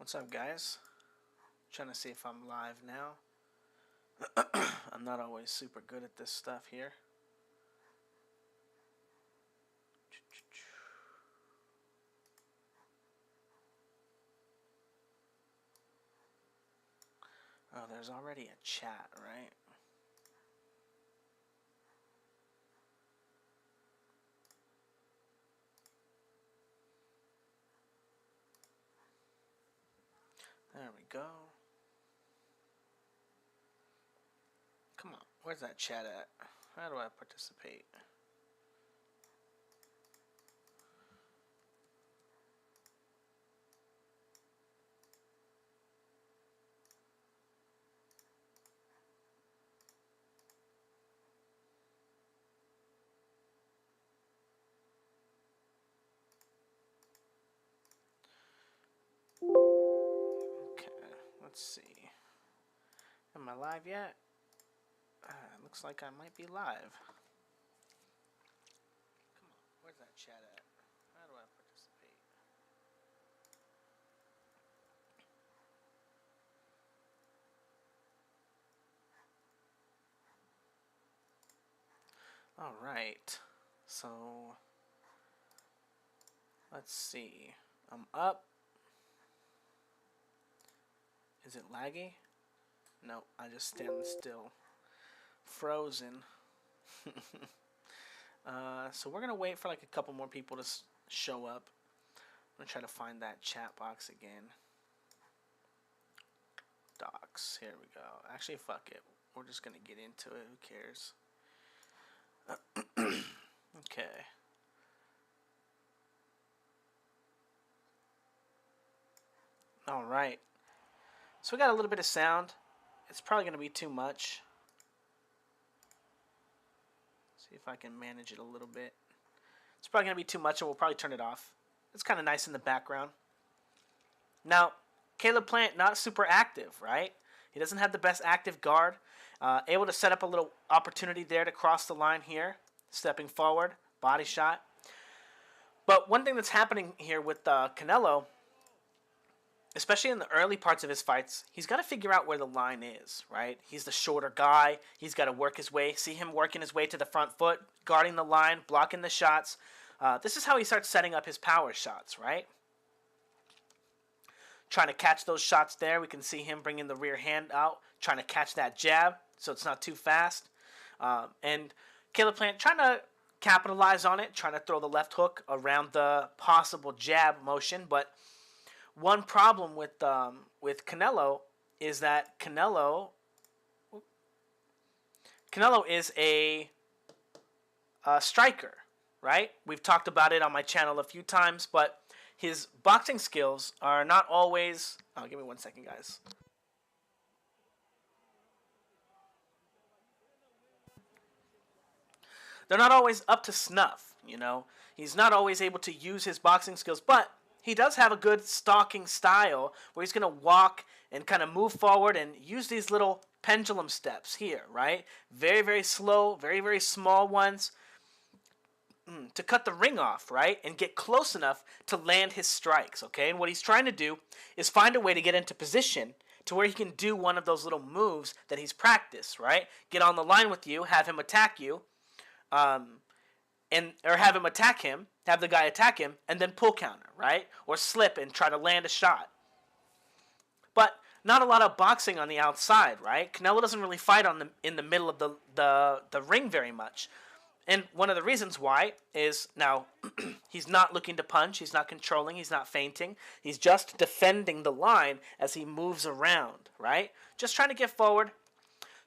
What's up, guys? Trying to see if I'm live now. I'm not always super good at this stuff here. Oh, there's already a chat, right? There we go. Come on, where's that chat at? How do I participate? Okay, let's see. Am I live yet? Looks like I might be live. Come on, where's that chat at? How do I participate? All right, so let's see. I'm up. Is it laggy? No, I just stand still. Frozen. So we're going to wait for like a couple more people to show up. I'm going to try to find that chat box again. Docs. Here we go. Actually, fuck it. We're just going to get into it. Who cares? Okay. All right. So we got a little bit of sound. It's probably going to be too much. See if I can manage it a little bit. It's probably going to be too much, and we'll probably turn it off. It's kind of nice in the background. Now, Caleb Plant, not super active, right? He doesn't have the best active guard. Able to set up a little opportunity there to cross the line here. Stepping forward, body shot. But one thing that's happening here with Canelo, especially in the early parts of his fights, he's got to figure out where the line is, right? He's the shorter guy. He's got to work his way. See him working his way to the front foot, guarding the line, blocking the shots. This is how he starts setting up his power shots, right? Trying to catch those shots there. We can see him bringing the rear hand out, trying to catch that jab so it's not too fast. And Caleb Plant trying to capitalize on it, trying to throw the left hook around the possible jab motion, but one problem with Canelo is that Canelo is a striker, right? We've talked about it on my channel a few times, but his boxing skills are not always... Oh, give me 1 second, guys. They're not always up to snuff, you know? He's not always able to use his boxing skills, but he does have a good stalking style where he's going to walk and kind of move forward and use these little pendulum steps here, right? Very, very slow, very, very small ones to cut the ring off, right? And get close enough to land his strikes, okay? And what he's trying to do is find a way to get into position to where he can do one of those little moves that he's practiced, right? Get on the line with you, have him attack you, or have him attack him, have the guy attack him, and then pull counter, right? Or slip and try to land a shot. But not a lot of boxing on the outside, right? Canelo doesn't really fight in the middle of the ring very much. And one of the reasons why is now he's not looking to punch, he's not controlling, he's not feinting. He's just defending the line as he moves around, right? Just trying to get forward,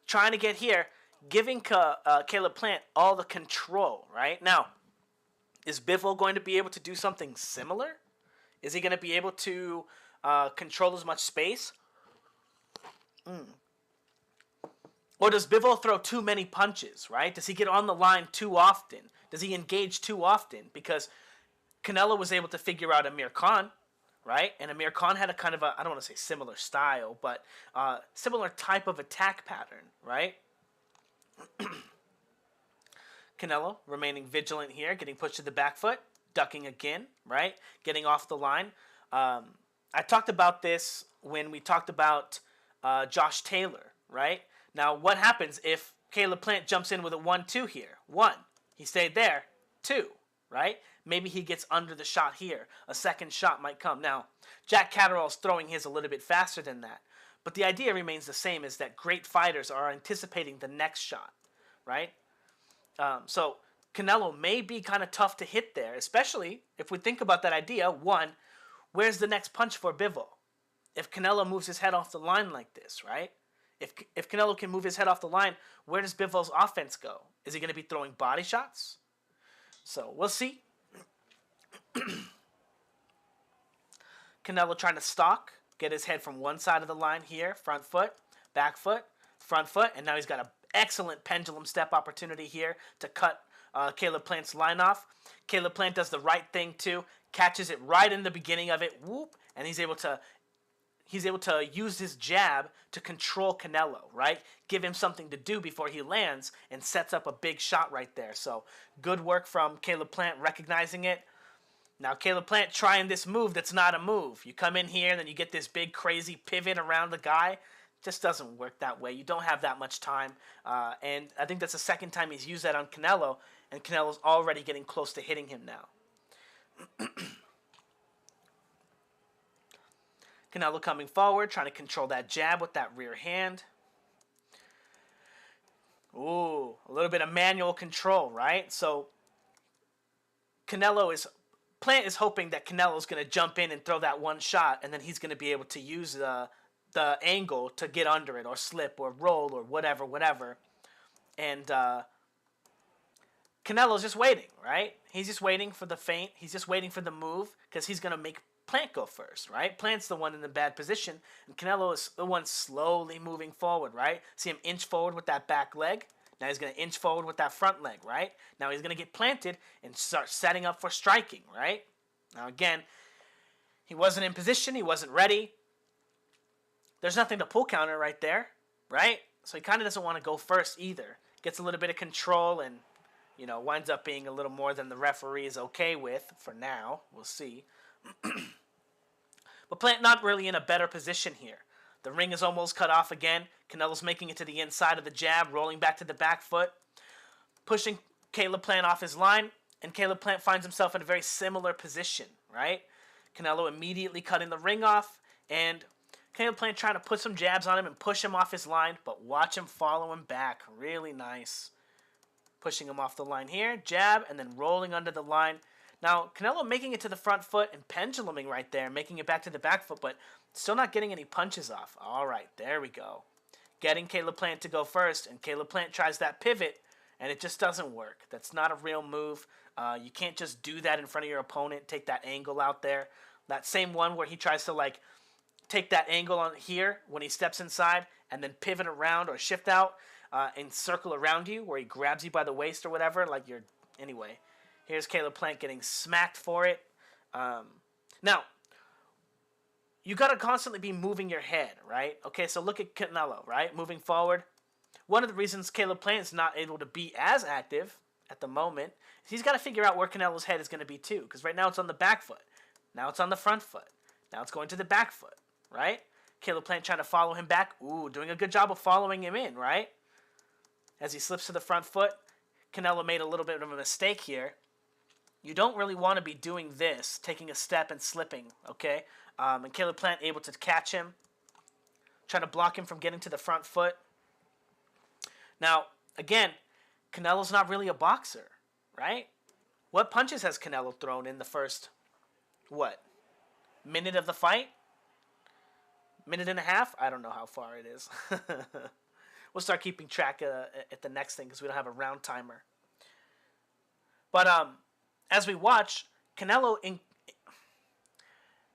trying to get here, giving Caleb Plant all the control, right? Now, is Bivol going to be able to do something similar? Is he going to be able to control as much space? Or does Bivol throw too many punches, right? Does he get on the line too often? Does he engage too often? Because Canelo was able to figure out Amir Khan, right? And Amir Khan had a kind of a, I don't want to say similar style, but similar type of attack pattern, right? Canelo remaining vigilant here, getting pushed to the back foot, ducking again, right? Getting off the line. I talked about this when we talked about Josh Taylor, right? Now, what happens if Caleb Plant jumps in with a 1-2 here? 1. He stayed there. 2. Right? Maybe he gets under the shot here. A second shot might come. Now, Jack Catterall's throwing his a little bit faster than that. But the idea remains the same, is that great fighters are anticipating the next shot, right? So Canelo may be kind of tough to hit there, especially if we think about that idea. 1, where's the next punch for Bivol? If Canelo moves his head off the line like this, right? If Canelo can move his head off the line, where does Bivol's offense go? Is he going to be throwing body shots? So we'll see. Canelo trying to stalk, get his head from one side of the line here, front foot, back foot, front foot, and now he's got an excellent pendulum step opportunity here to cut Caleb Plant's line off. Caleb Plant does the right thing too, catches it right in the beginning of it, whoop, and he's able to use his jab to control Canelo, right? Give him something to do before he lands, and sets up a big shot right there. So good work from Caleb Plant recognizing it. Now Caleb Plant trying this move that's not a move. You come in here and then you get this big crazy pivot around the guy. Just doesn't work that way. You don't have that much time. And I think that's the second time he's used that on Canelo, and Canelo's already getting close to hitting him now. Canelo coming forward, trying to control that jab with that rear hand. Ooh, a little bit of manual control, right? So Plant is hoping that Canelo's going to jump in and throw that one shot, and then he's going to be able to use the angle to get under it, or slip, or roll, or whatever. And Canelo's just waiting, right? He's just waiting for the feint. He's just waiting for the move, because he's going to make Plant go first, right? Plant's the one in the bad position, and Canelo is the one slowly moving forward, right? See him inch forward with that back leg. Now he's going to inch forward with that front leg, right? Now he's going to get planted and start setting up for striking, right? Now again, he wasn't in position. He wasn't ready. There's nothing to pull counter right there, right? So he kind of doesn't want to go first either. Gets a little bit of control and, winds up being a little more than the referee is okay with for now. We'll see. But Plant not really in a better position here. The ring is almost cut off again. Canelo's making it to the inside of the jab, rolling back to the back foot, pushing Caleb Plant off his line, and Caleb Plant finds himself in a very similar position, right? Canelo immediately cutting the ring off, and Caleb Plant trying to put some jabs on him and push him off his line, but watch him follow him back. Really nice. Pushing him off the line here, jab, and then rolling under the line. Now, Canelo making it to the front foot and penduluming right there, making it back to the back foot, but still not getting any punches off. All right, there we go. Getting Caleb Plant to go first, and Caleb Plant tries that pivot, and it just doesn't work. That's not a real move. You can't just do that in front of your opponent, take that angle out there. That same one where he tries to, take that angle on here when he steps inside, and then pivot around or shift out and circle around you, where he grabs you by the waist or whatever, anyway. Here's Caleb Plant getting smacked for it. Now, you got to constantly be moving your head, right? Okay, so look at Canelo, right? Moving forward. One of the reasons Caleb Plant is not able to be as active at the moment is he's got to figure out where Canelo's head is going to be too. Because right now it's on the back foot. Now it's on the front foot. Now it's going to the back foot, right? Caleb Plant trying to follow him back. Ooh, doing a good job of following him in, right? As he slips to the front foot. Canelo made a little bit of a mistake here. You don't really want to be doing this, taking a step and slipping, okay? And Caleb Plant able to catch him, trying to block him from getting to the front foot. Now, again, Canelo's not really a boxer, right? What punches has Canelo thrown in the first, minute of the fight? Minute and a half? I don't know how far it is. We'll start keeping track at the next thing because we don't have a round timer. But, as we watch, Canelo,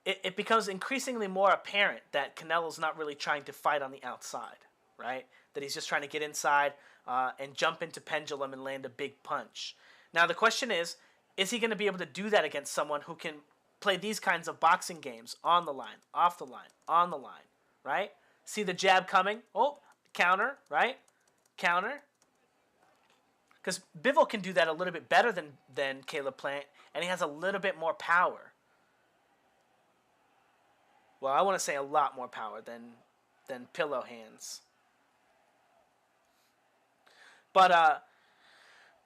it becomes increasingly more apparent that Canelo's not really trying to fight on the outside, right? That he's just trying to get inside and jump into pendulum and land a big punch. Now, the question is he going to be able to do that against someone who can play these kinds of boxing games on the line, off the line, on the line, right? See the jab coming. Oh, counter, right? Counter. Because Bivol can do that a little bit better than Caleb Plant, and he has a little bit more power. Well, I want to say a lot more power than pillow hands. But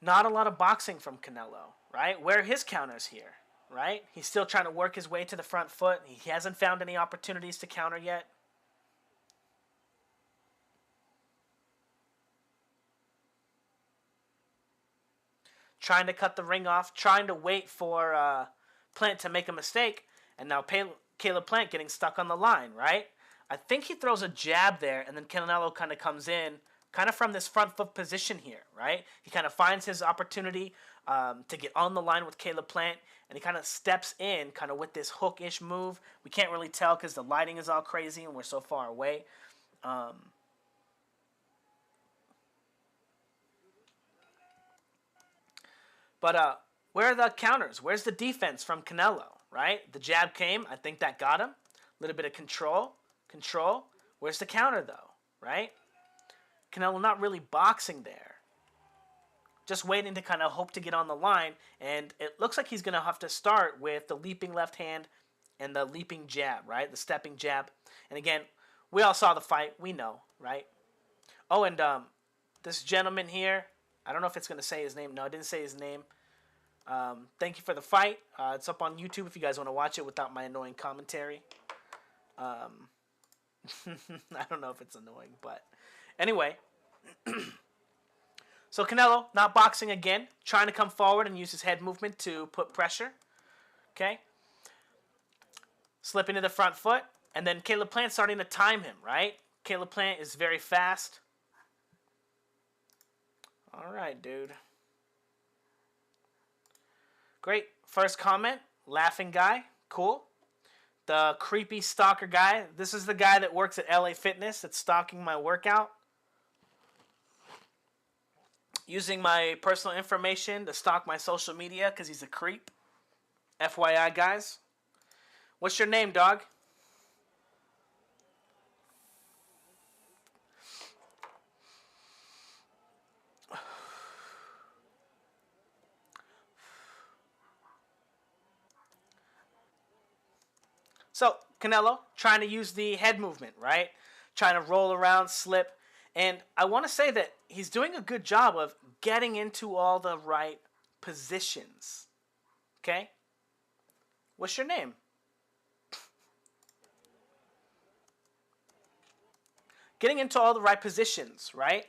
not a lot of boxing from Canelo, right? Where are his counters here, right? He's still trying to work his way to the front foot. He hasn't found any opportunities to counter yet. Trying to cut the ring off, trying to wait for Plant to make a mistake, and now Caleb Plant getting stuck on the line, right? I think he throws a jab there, and then Canelo kind of comes in, kind of from this front foot position here, right? He kind of finds his opportunity to get on the line with Caleb Plant, and he kind of steps in, kind of with this hook-ish move. We can't really tell because the lighting is all crazy and we're so far away. But where are the counters? Where's the defense from Canelo, right? The jab came. I think that got him. A little bit of control. Control. Where's the counter, though, right? Canelo not really boxing there. Just waiting to kind of hope to get on the line. And it looks like he's going to have to start with the leaping left hand and the leaping jab, right? The stepping jab. And again, we all saw the fight. We know, right? Oh, and this gentleman here, I don't know if it's going to say his name. No, I didn't say his name. Thank you for the fight. It's up on YouTube if you guys want to watch it without my annoying commentary. I don't know if it's annoying, but anyway. So Canelo, not boxing again, trying to come forward and use his head movement to put pressure. Okay. Slip into the front foot, and then Caleb Plant starting to time him, right? Caleb Plant is very fast. All right, dude. Great. First comment, laughing guy. Cool. The creepy stalker guy. This is the guy that works at LA Fitness that's stalking my workout. Using my personal information to stalk my social media because he's a creep. FYI, guys. What's your name, dog? So, Canelo, trying to use the head movement, right? Trying to roll around, slip. And I want to say that he's doing a good job of getting into all the right positions. Okay? What's your name? Getting into all the right positions, right?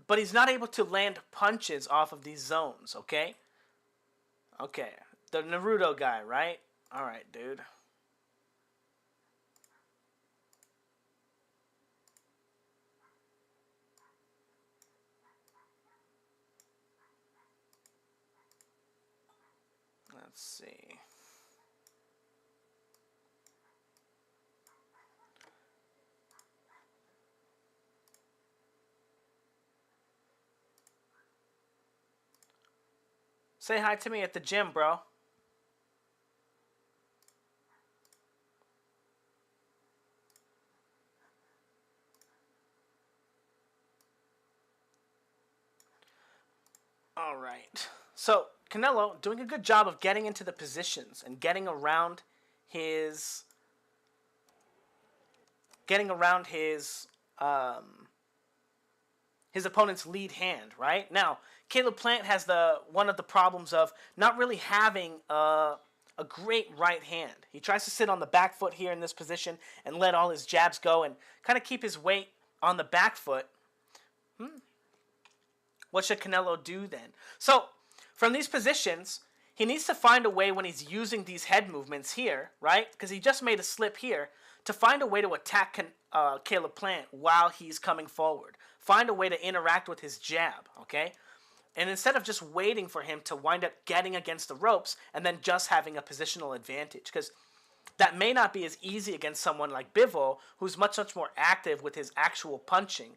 But he's not able to land punches off of these zones, okay? Okay. The Naruto guy, right? Alright, dude. Let's see. Say hi to me at the gym, bro. All right. So, Canelo doing a good job of getting into the positions and getting around his opponent's lead hand, right? Now, Caleb Plant has one of the problems of not really having a great right hand. He tries to sit on the back foot here in this position and let all his jabs go and kind of keep his weight on the back foot. What should Canelo do then? So, from these positions, he needs to find a way when he's using these head movements here, right? Because he just made a slip here, to find a way to attack Caleb Plant while he's coming forward. Find a way to interact with his jab, okay? And instead of just waiting for him to wind up getting against the ropes and then just having a positional advantage. Because that may not be as easy against someone like Bivol, who's much, much more active with his actual punching.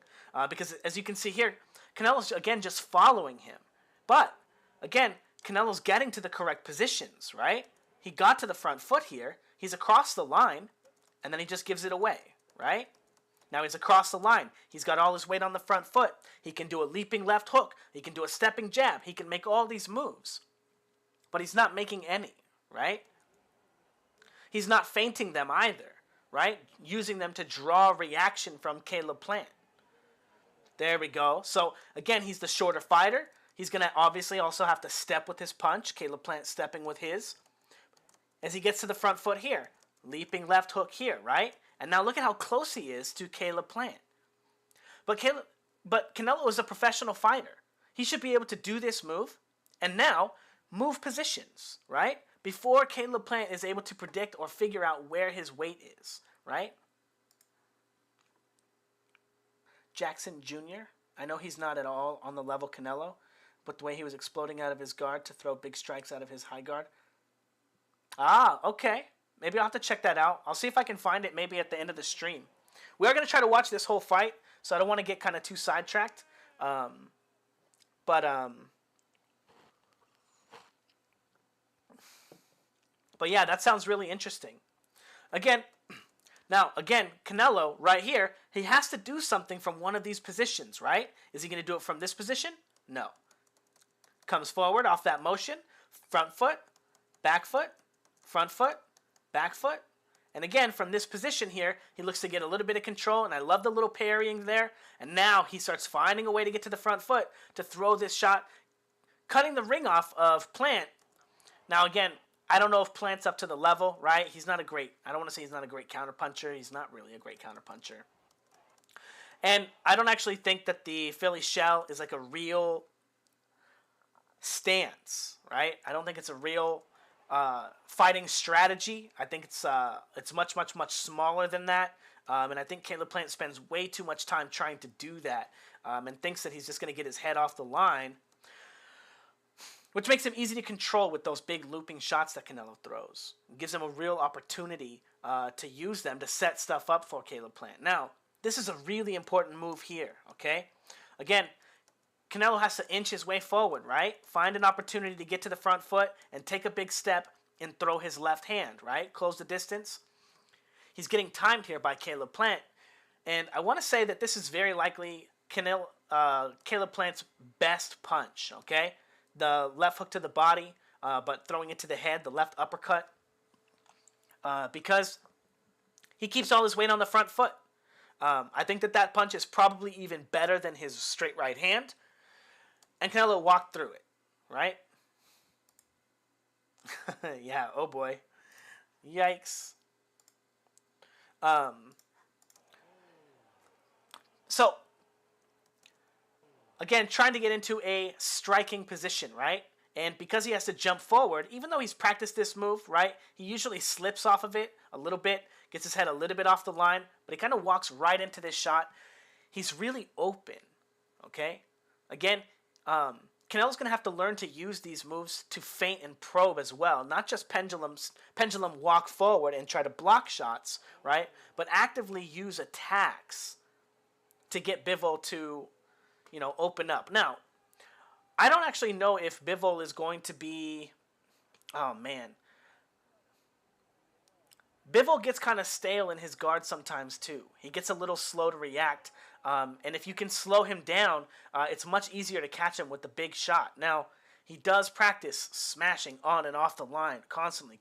Because as you can see here, Canelo's, again, just following him. But, again, Canelo's getting to the correct positions, right? He got to the front foot here. He's across the line, and then he just gives it away, right? Now he's across the line. He's got all his weight on the front foot. He can do a leaping left hook. He can do a stepping jab. He can make all these moves. But he's not making any, right? he's not feinting them either, right? Using them to draw reaction from Caleb Plant. There we go. So, again, he's the shorter fighter. He's going to obviously also have to step with his punch. Caleb Plant stepping with his. As he gets to the front foot here. Leaping left hook here, right? And now look at how close he is to Caleb Plant. But Canelo is a professional fighter. He should be able to do this move and now move positions, right? Before Caleb Plant is able to predict or figure out where his weight is, right? Jackson Jr., I know he's not at all on the level Canelo, but the way he was exploding out of his guard to throw big strikes out of his high guard. Ah, okay. Maybe I'll have to check that out. I'll see if I can find it maybe at the end of the stream. We are going to try to watch this whole fight, so I don't want to get kind of too sidetracked. But yeah, that sounds really interesting. Again, Canelo right here, he has to do something from one of these positions, right? Is he going to do it from this position? No. Comes forward off that motion, front foot, back foot, front foot, back foot. And again, from this position here, he looks to get a little bit of control, and I love the little parrying there. And now he starts finding a way to get to the front foot to throw this shot, cutting the ring off of Plant. Now again, I don't know if Plant's up to the level, right? He's not a great, I don't want to say he's not a great counterpuncher. He's not really a great counterpuncher. And I don't actually think that the Philly shell is like a real stance, right? I don't think it's a real fighting strategy. I think it's much, much, much smaller than that. And I think Caleb Plant spends way too much time trying to do that and thinks that he's just going to get his head off the line, which makes him easy to control with those big looping shots that Canelo throws. It gives him a real opportunity to use them to set stuff up for Caleb Plant. Now, this is a really important move here, okay? Again, Canelo has to inch his way forward, right? Find an opportunity to get to the front foot and take a big step and throw his left hand, right? Close the distance. He's getting timed here by Caleb Plant. And I want to say that this is very likely Caleb Plant's best punch, okay? The left hook to the body, but throwing it to the head, the left uppercut. Because he keeps all his weight on the front foot. I think that punch is probably even better than his straight right hand. And Canelo walked through it, right? Yeah, oh boy. Yikes. So, again, trying to get into a striking position, right? And because he has to jump forward, even though he's practiced this move, right, he usually slips off of it a little bit, gets his head a little bit off the line, but he kind of walks right into this shot. He's really open, okay? Again, Canelo's going to have to learn to use these moves to feint and probe as well. Not just pendulum walk forward and try to block shots, right? But actively use attacks to get Bivol to, open up. Now, I don't actually know if Bivol is going to be... Oh, man. Bivol gets kind of stale in his guard sometimes, too. He gets a little slow to react. And if you can slow him down, it's much easier to catch him with the big shot. Now, he does practice smashing on and off the line constantly.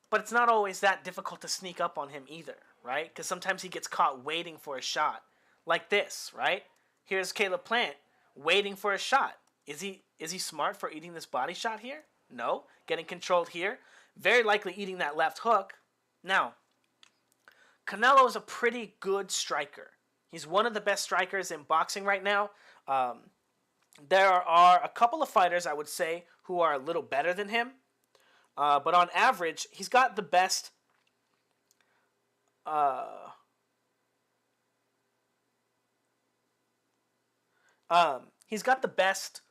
But it's not always that difficult to sneak up on him either, right? Because sometimes he gets caught waiting for a shot. Like this, right? Here's Caleb Plant waiting for a shot. Is he smart for eating this body shot here? No. Getting controlled here. Very likely eating that left hook. Now, Canelo is a pretty good striker. He's one of the best strikers in boxing right now. There are a couple of fighters, I would say, who are a little better than him. But on average, he's got the best... he's got the best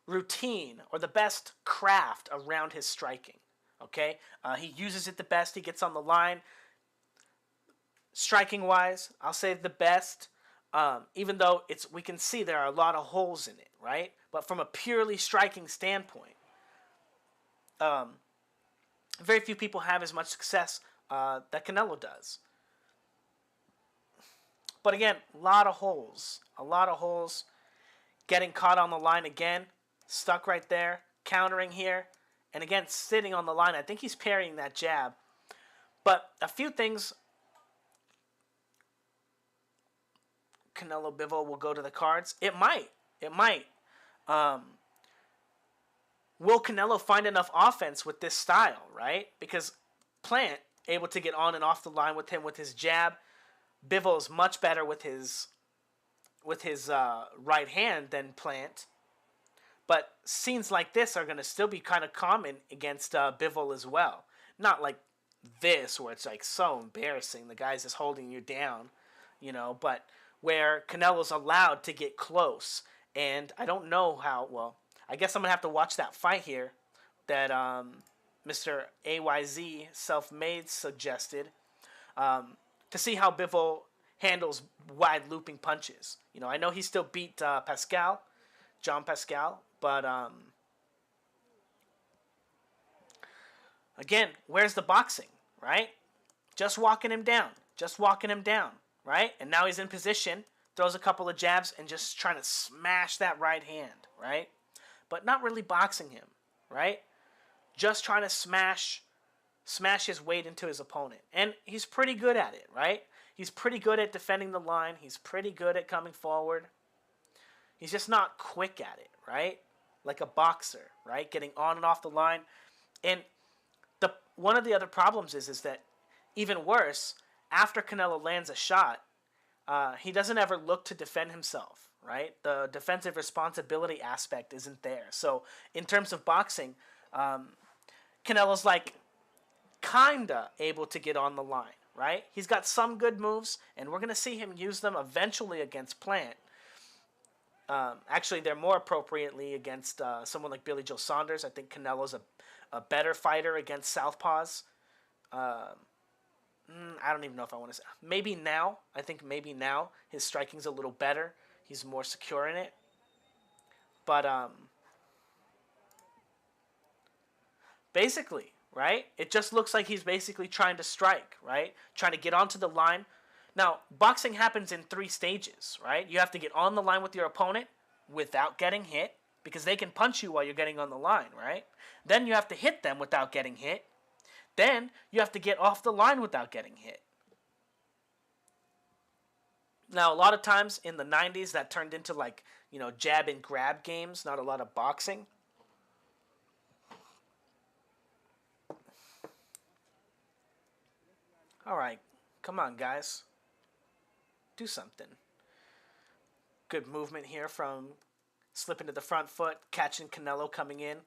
routine or the best craft around his striking. Okay, he uses it the best. He gets on the line. Striking-wise, I'll say the best. Even though we can see there are a lot of holes in it, right? But from a purely striking standpoint, very few people have as much success that Canelo does. But again, a lot of holes. Getting caught on the line again. stuck right there, countering here, and again, sitting on the line. I think he's parrying that jab. But a few things. Canelo Bivol will go to the cards. It might. It might. Will Canelo find enough offense with this style, right? Because Plant able to get on and off the line with him with his jab. Bivol is much better with his right hand than Plant. But scenes like this are going to still be kind of common against Bivol as well. Not like this, where it's like so embarrassing. The guy's just holding you down, but where Canelo's allowed to get close. And I don't know how, well, I guess I'm going to have to watch that fight here that Mr. AYZ Self-Made suggested to see how Bivol handles wide looping punches. I know he still beat John Pascal, but again, where's the boxing, right? Just walking him down, right? And now he's in position, throws a couple of jabs, and just trying to smash that right hand, right? But not really boxing him, right? Just trying to smash his weight into his opponent. And he's pretty good at it, right? He's pretty good at defending the line. He's pretty good at coming forward. He's just not quick at it, right? Like a boxer, right? Getting on and off the line. And one of the other problems is that even worse, after Canelo lands a shot, he doesn't ever look to defend himself, right? The defensive responsibility aspect isn't there. So in terms of boxing, Canelo's like kinda able to get on the line, right? He's got some good moves, and we're going to see him use them eventually against Plant. Actually, they're more appropriately against someone like Billy Joe Saunders. I think Canelo's a better fighter against southpaws. I don't even know if I want to say. Maybe now. I think maybe now his striking's a little better. He's more secure in it. But basically, right? It just looks like he's basically trying to strike, right? Trying to get onto the line. Now, boxing happens in 3 stages, right? You have to get on the line with your opponent without getting hit, because they can punch you while you're getting on the line, right? Then you have to hit them without getting hit. Then you have to get off the line without getting hit. Now, a lot of times in the 90s, that turned into like, jab and grab games, not a lot of boxing. All right, come on, guys. Do something. Good movement here from slipping to the front foot, catching Canelo coming in.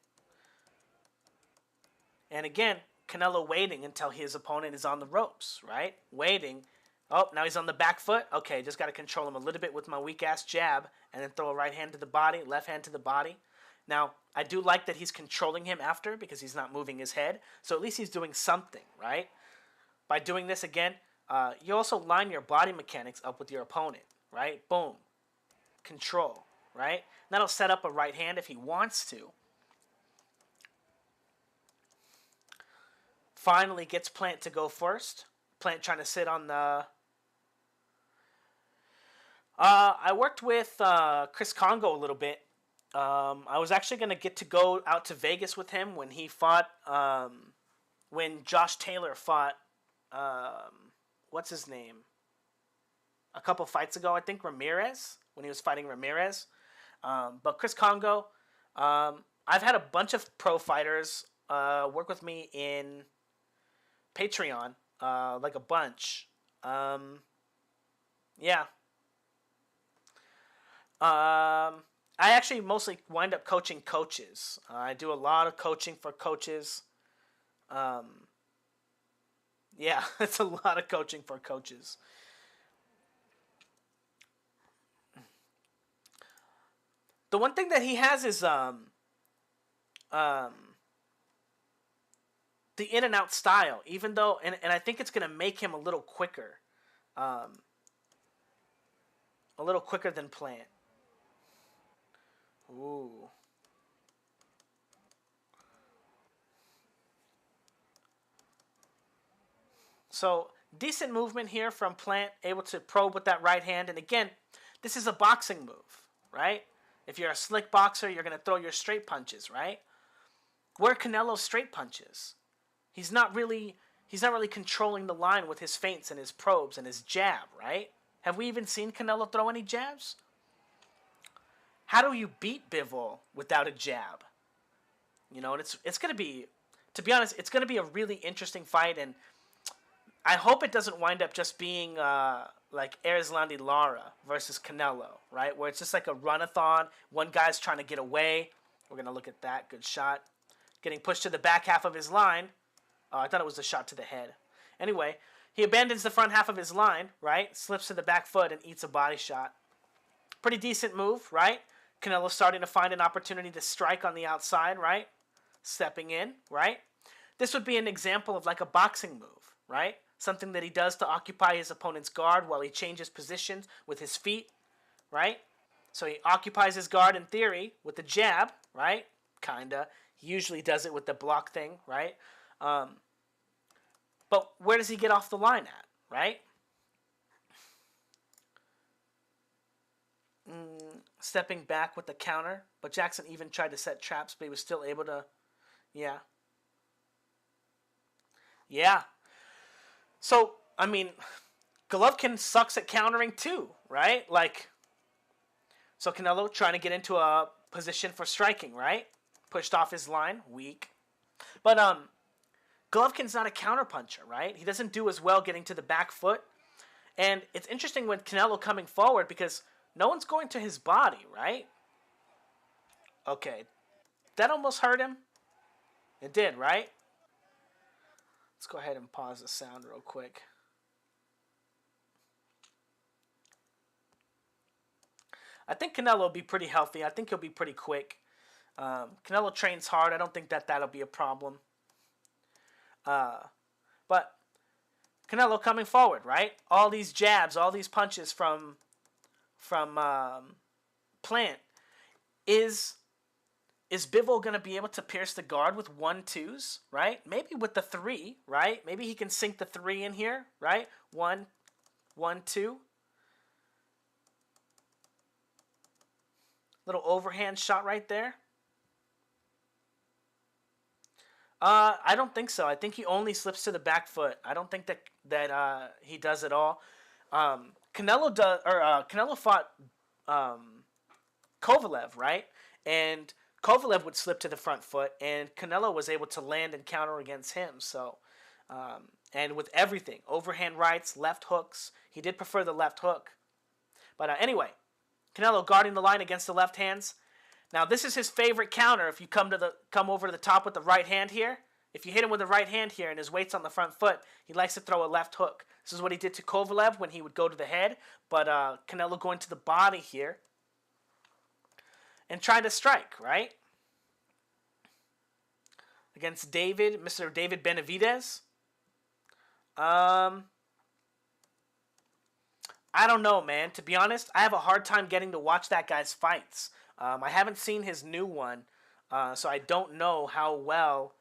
And again, Canelo waiting until his opponent is on the ropes, right? Waiting. Oh, now he's on the back foot. Okay, just got to control him a little bit with my weak-ass jab and then throw a right hand to the body, left hand to the body. Now, I do like that he's controlling him after because he's not moving his head. So at least he's doing something, right? By doing this again, you also line your body mechanics up with your opponent, right? Boom. Control, right? That'll set up a right hand if he wants to. Finally gets Plant to go first. Plant trying to sit on the... I worked with Chris Congo a little bit. I was actually going to get to go out to Vegas with him when he fought... when Josh Taylor fought... what's his name? A couple fights ago, I think Ramirez, when he was fighting Ramirez. But Chris Congo, I've had a bunch of pro fighters work with me in Patreon, like a bunch. Yeah. I actually mostly wind up coaching coaches. I do a lot of coaching for coaches. Yeah, it's a lot of coaching for coaches. The one thing that he has is the in and out style, even though, and I think it's going to make him a little quicker than Plant. Ooh. So, decent movement here from Plant, able to probe with that right hand. And again, this is a boxing move, right? If you're a slick boxer, you're going to throw your straight punches, right? Where are Canelo's straight punches? He's not really controlling the line with his feints and his probes and his jab, right? Have we even seen Canelo throw any jabs? How do you beat Bivol without a jab? You know, it's going to be, to be honest, it's going to be a really interesting fight, and I hope it doesn't wind up just being like Erislandy Lara versus Canelo, right? Where it's just like a run-a-thon. One guy's trying to get away. We're going to look at that. Good shot. Getting pushed to the back half of his line. Oh, I thought it was a shot to the head. Anyway, he abandons the front half of his line, right? Slips to the back foot and eats a body shot. Pretty decent move, right? Canelo's starting to find an opportunity to strike on the outside, right? Stepping in, right? This would be an example of like a boxing move, right? Something that he does to occupy his opponent's guard while he changes positions with his feet, right? So he occupies his guard in theory with the jab, right? Kinda. He usually does it with the block thing, right? But where does he get off the line at, right? Stepping back with the counter, but Jackson even tried to set traps, but he was still able to, yeah. So, I mean, Golovkin sucks at countering too, right? Like, so Canelo trying to get into a position for striking, right? Pushed off his line, weak. But Golovkin's not a counterpuncher, right? He doesn't do as well getting to the back foot. And it's interesting with Canelo coming forward because no one's going to his body, right? Okay. That almost hurt him. It did, right? Let's go ahead and pause the sound real quick. I think Canelo will be pretty healthy. I think he'll be pretty quick. Canelo trains hard. I don't think that'll be a problem. But Canelo coming forward, right? All these jabs, all these punches from Plant. Is Bivol going to be able to pierce the guard with 1-2s, right? Maybe with the 3, right? Maybe he can sink the 3 in here, right? 1, 1, 2. Little overhand shot right there. I don't think so. I think he only slips to the back foot. I don't think that he does it all. Canelo fought Kovalev, right? And Kovalev would slip to the front foot, and Canelo was able to land and counter against him. So, and with everything, overhand rights, left hooks, he did prefer the left hook. But anyway, Canelo guarding the line against the left hands. Now this is his favorite counter. If you come over to the top with the right hand here, if you hit him with the right hand here and his weight's on the front foot, he likes to throw a left hook. This is what he did to Kovalev when he would go to the head, but Canelo going to the body here and trying to strike, right? Against Mr. David Benavidez. I don't know, man. To be honest, I have a hard time getting to watch that guy's fights. I haven't seen his new one, so I don't know how well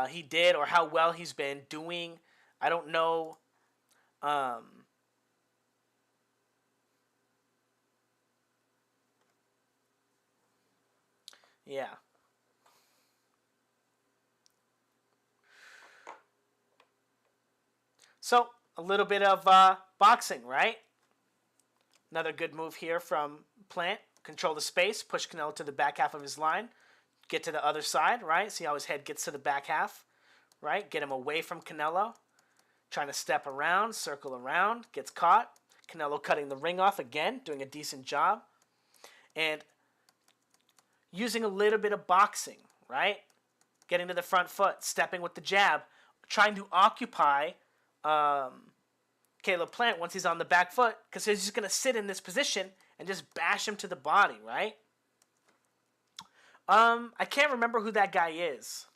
he did or how well he's been doing. I don't know. Yeah. So, a little bit of boxing, right? Another good move here from Plant. Control the space, push Canelo to the back half of his line. Get to the other side, right? See how his head gets to the back half, right? Get him away from Canelo. Trying to step around, circle around, gets caught. Canelo cutting the ring off again, doing a decent job. And using a little bit of boxing, right? Getting to the front foot, stepping with the jab, trying to occupy Caleb Plant once he's on the back foot, because he's just going to sit in this position and just bash him to the body, right? I can't remember who that guy is.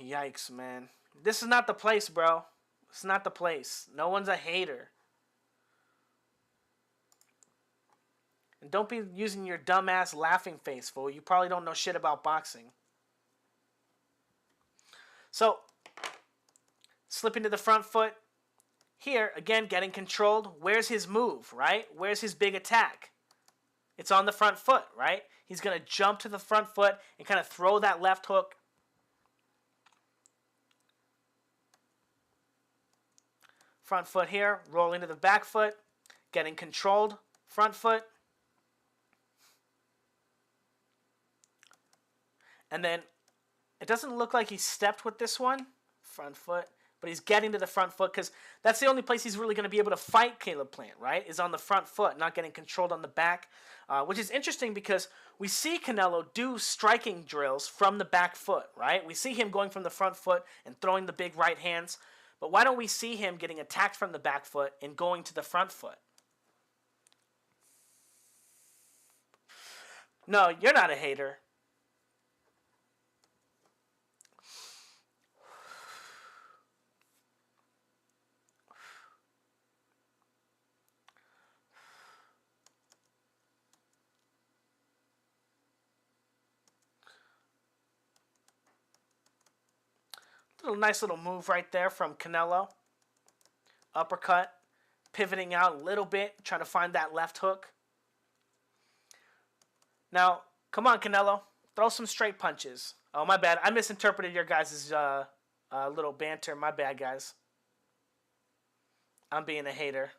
Yikes, man. This is not the place, bro. It's not the place. No one's a hater. And don't be using your dumbass laughing face, fool. You probably don't know shit about boxing. So, slipping to the front foot. here, again, getting controlled. Where's his move, right? Where's his big attack? It's on the front foot, right? He's going to jump to the front foot and kind of throw that left hook. Front foot here, rolling to the back foot, getting controlled. Front foot. And then it doesn't look like he stepped with this one. Front foot. But he's getting to the front foot because that's the only place he's really going to be able to fight Caleb Plant, right? Is on the front foot, not getting controlled on the back. Which is interesting because we see Canelo do striking drills from the back foot, right? We see him going from the front foot and throwing the big right hands. But why don't we see him getting attacked from the back foot and going to the front foot? No, you're not a hater. Nice little move right there from Canelo. Uppercut. Pivoting out a little bit. Trying to find that left hook. Now, come on, Canelo. Throw some straight punches. Oh, my bad. I misinterpreted your guys' little banter. My bad, guys. I'm being a hater.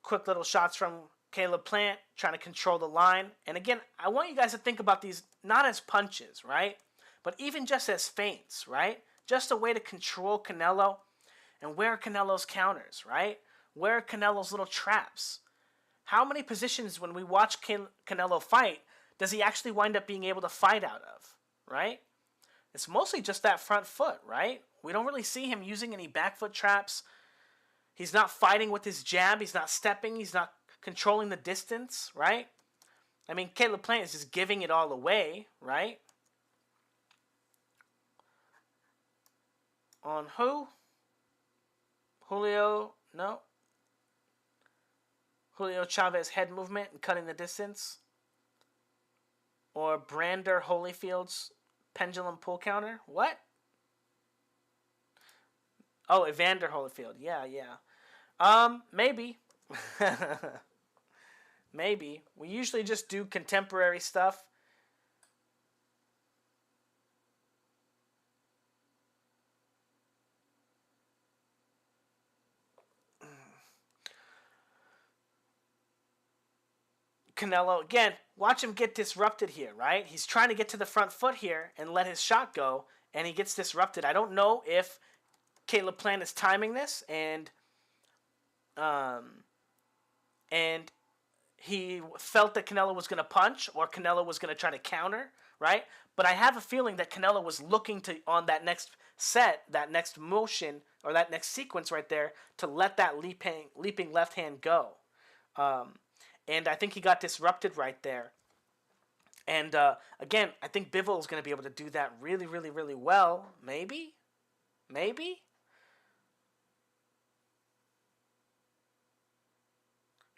Quick little shots from Caleb Plant, trying to control the line. And again, I want you guys to think about these not as punches, right? But even just as feints, right? Just a way to control Canelo. And where are Canelo's counters, right? Where are Canelo's little traps? How many positions when we watch Canelo fight does he actually wind up being able to fight out of, right? It's mostly just that front foot, right? We don't really see him using any back foot traps. He's not fighting with his jab. He's not stepping. He's not controlling the distance, right? I mean, Caleb Plant is just giving it all away, right? On who? Julio, no. Julio Chavez head movement and cutting the distance. Or Brander Holyfield's pendulum pull counter. What? Oh, Evander Holyfield. Yeah. Maybe. Maybe. We usually just do contemporary stuff. Canelo, again, watch him get disrupted here, right? He's trying to get to the front foot here and let his shot go, and he gets disrupted. I don't know if Caleb Plant is timing this, and he felt that Canelo was going to punch or Canelo was going to try to counter, right? But I have a feeling that Canelo was looking to, on that next set, that next motion, or that next sequence right there, to let that leaping left hand go. And I think he got disrupted right there. And again, I think Bivol is going to be able to do that really, really, really well. Maybe?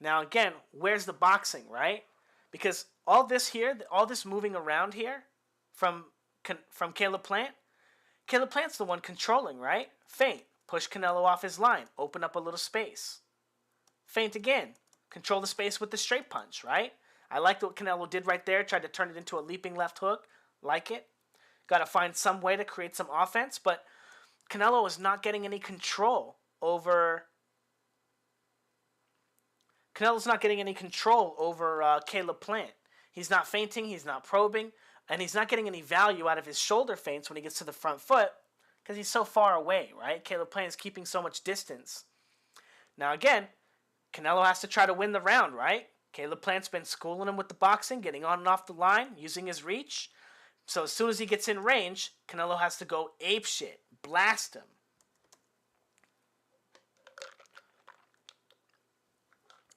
Now, again, where's the boxing, right? Because all this here, all this moving around here from Caleb Plant, Caleb Plant's the one controlling, right? Feint. Push Canelo off his line. Open up a little space. Feint again. Control the space with the straight punch, right? I liked what Canelo did right there. Tried to turn it into a leaping left hook. Like it. Got to find some way to create some offense. But Canelo is not getting any control over... Canelo's not getting any control over Caleb Plant. He's not feinting, he's not probing, and he's not getting any value out of his shoulder feints when he gets to the front foot because he's so far away, right? Caleb Plant is keeping so much distance. Now again, Canelo has to try to win the round, right? Caleb Plant's been schooling him with the boxing, getting on and off the line, using his reach. So as soon as he gets in range, Canelo has to go apeshit, blast him.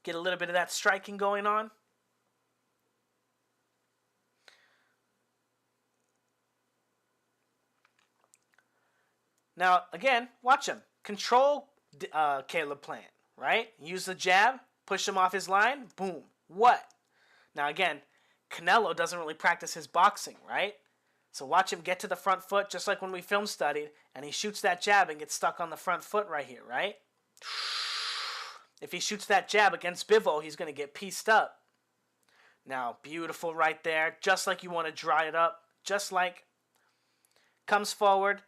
Get a little bit of that striking going on. Now, again, watch him. Control Caleb Plant, right? Use the jab. push him off his line, boom. What? Now again, Canelo doesn't really practice his boxing, right? So watch him get to the front foot, just like when we film studied, and he shoots that jab and gets stuck on the front foot right here, right? If he shoots that jab against Bivol, he's going to get pieced up. Now, beautiful right there, just like you want to dry it up, just like comes forward,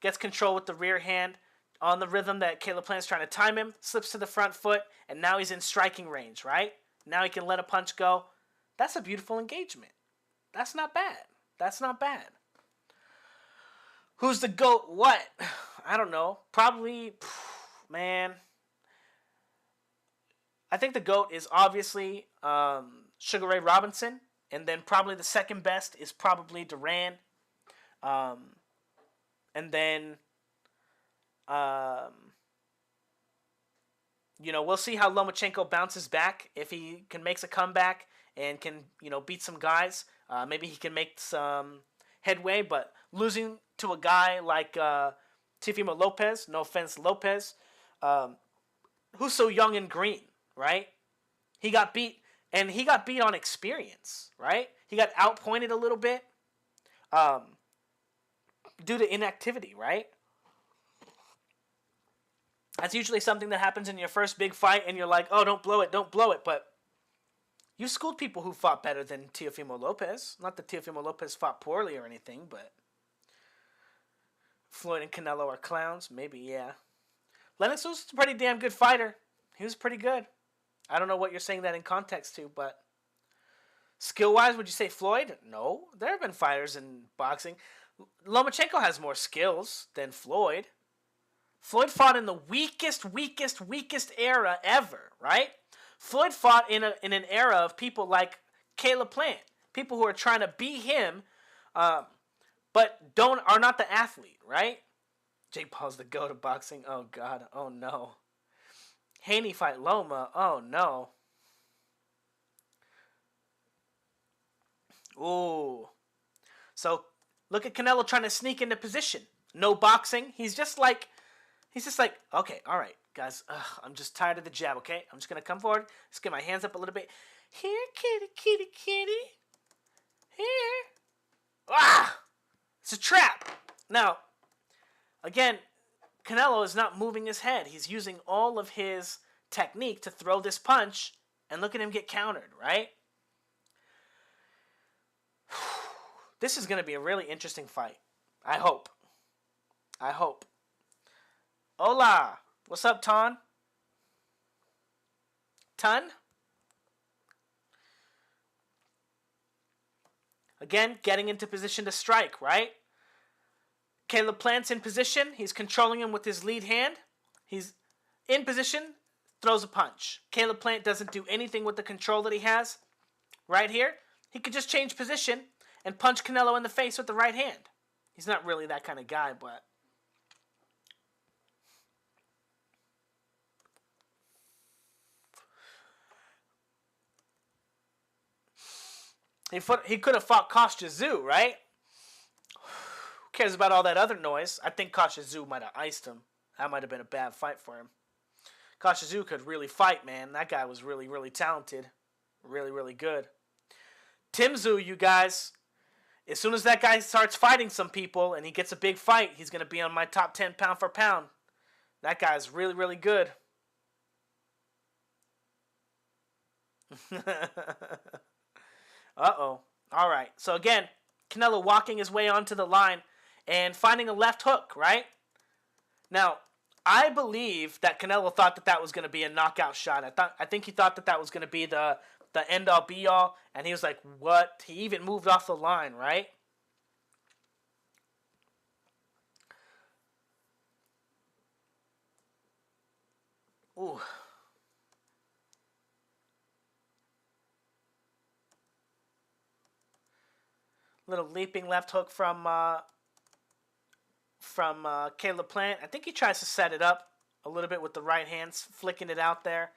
gets control with the rear hand on the rhythm that Caleb Plant's trying to time him, slips to the front foot, and now he's in striking range, right? Now he can let a punch go. That's a beautiful engagement. That's not bad. That's not bad. Who's the GOAT? What? I don't know. Probably, man. I think the GOAT is obviously Sugar Ray Robinson. And then probably the second best is probably Duran. And then, we'll see how Lomachenko bounces back. If he can make a comeback and can, beat some guys. Maybe he can make some headway. But losing to a guy like Teofimo Lopez, no offense, Lopez, who's so young and green, right? He got beat, and he got beat on experience, right? He got outpointed a little bit due to inactivity, right? That's usually something that happens in your first big fight, and you're like, oh, don't blow it. But you schooled people who fought better than Teofimo Lopez. Not that Teofimo Lopez fought poorly or anything, but Floyd and Canelo are clowns. Maybe, yeah. Lennox was a pretty damn good fighter. He was pretty good. I don't know what you're saying that in context to, but skill-wise, would you say Floyd? No. There have been fighters in boxing. Lomachenko has more skills than Floyd. Floyd fought in the weakest era ever, right? Floyd fought in an era of people like Caleb Plant, people who are trying to beat him, but are not the athlete, right? Jake Paul's the GOAT of boxing. Oh God, oh no. Haney fight Loma. Oh no. Ooh. So look at Canelo trying to sneak into position. No boxing. He's just like, okay, all right, guys. I'm just tired of the jab. Okay, I'm just gonna come forward. Just get my hands up a little bit. Here, kitty. Here. Ah! It's a trap. Now, again, Canelo is not moving his head. He's using all of his technique to throw this punch, and look at him get countered, right? This is going to be a really interesting fight. I hope. Hola. What's up, Ton? Again, getting into position to strike, right? Caleb Plant's in position. He's controlling him with his lead hand. He's in position, throws a punch. Caleb Plant doesn't do anything with the control that he has. Right here, he could just change position and punch Canelo in the face with the right hand. He's not really that kind of guy, but he could have fought Kostya Tszyu, right? Who cares about all that other noise? I think Kostya Tszyu might have iced him. That might have been a bad fight for him. Kostya Tszyu could really fight, man. That guy was really, really talented. Really, really good. Tim Tszyu, you guys, as soon as that guy starts fighting some people and he gets a big fight, he's going to be on my top 10 pound for pound. That guy's really, really good. Uh-oh. All right. So, again, Canelo walking his way onto the line and finding a left hook, right? Now, I believe that Canelo thought that was going to be a knockout shot. I think he thought that was going to be the end-all, be-all, and he was like, what? He even moved off the line, right? Ooh. Little leaping left hook from Caleb Plant. I think he tries to set it up a little bit with the right hands, flicking it out there.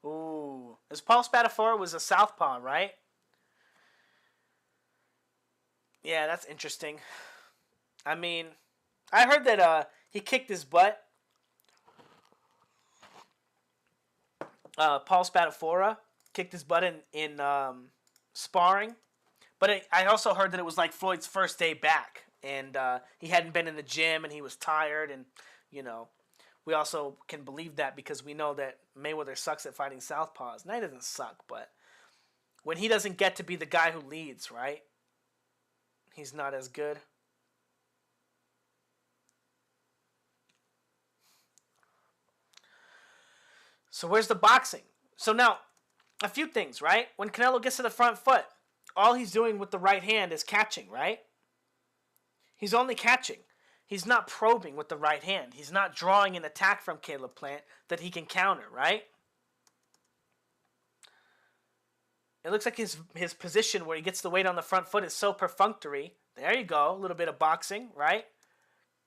Ooh. This Paul Spadafora was a southpaw, right? Yeah, that's interesting. I mean, I heard that he kicked his butt. Paul Spadafora kicked his butt in sparring. But I also heard that it was like Floyd's first day back. And he hadn't been in the gym and he was tired. And, you know, we also can believe that because we know that Mayweather sucks at fighting southpaws. And he doesn't suck, but when he doesn't get to be the guy who leads, right? He's not as good. So where's the boxing? So now, a few things, right? When Canelo gets to the front foot, all he's doing with the right hand is catching, right? He's only catching. He's not probing with the right hand. He's not drawing an attack from Caleb Plant that he can counter, right? It looks like his position where he gets the weight on the front foot is so perfunctory. There you go. A little bit of boxing, right?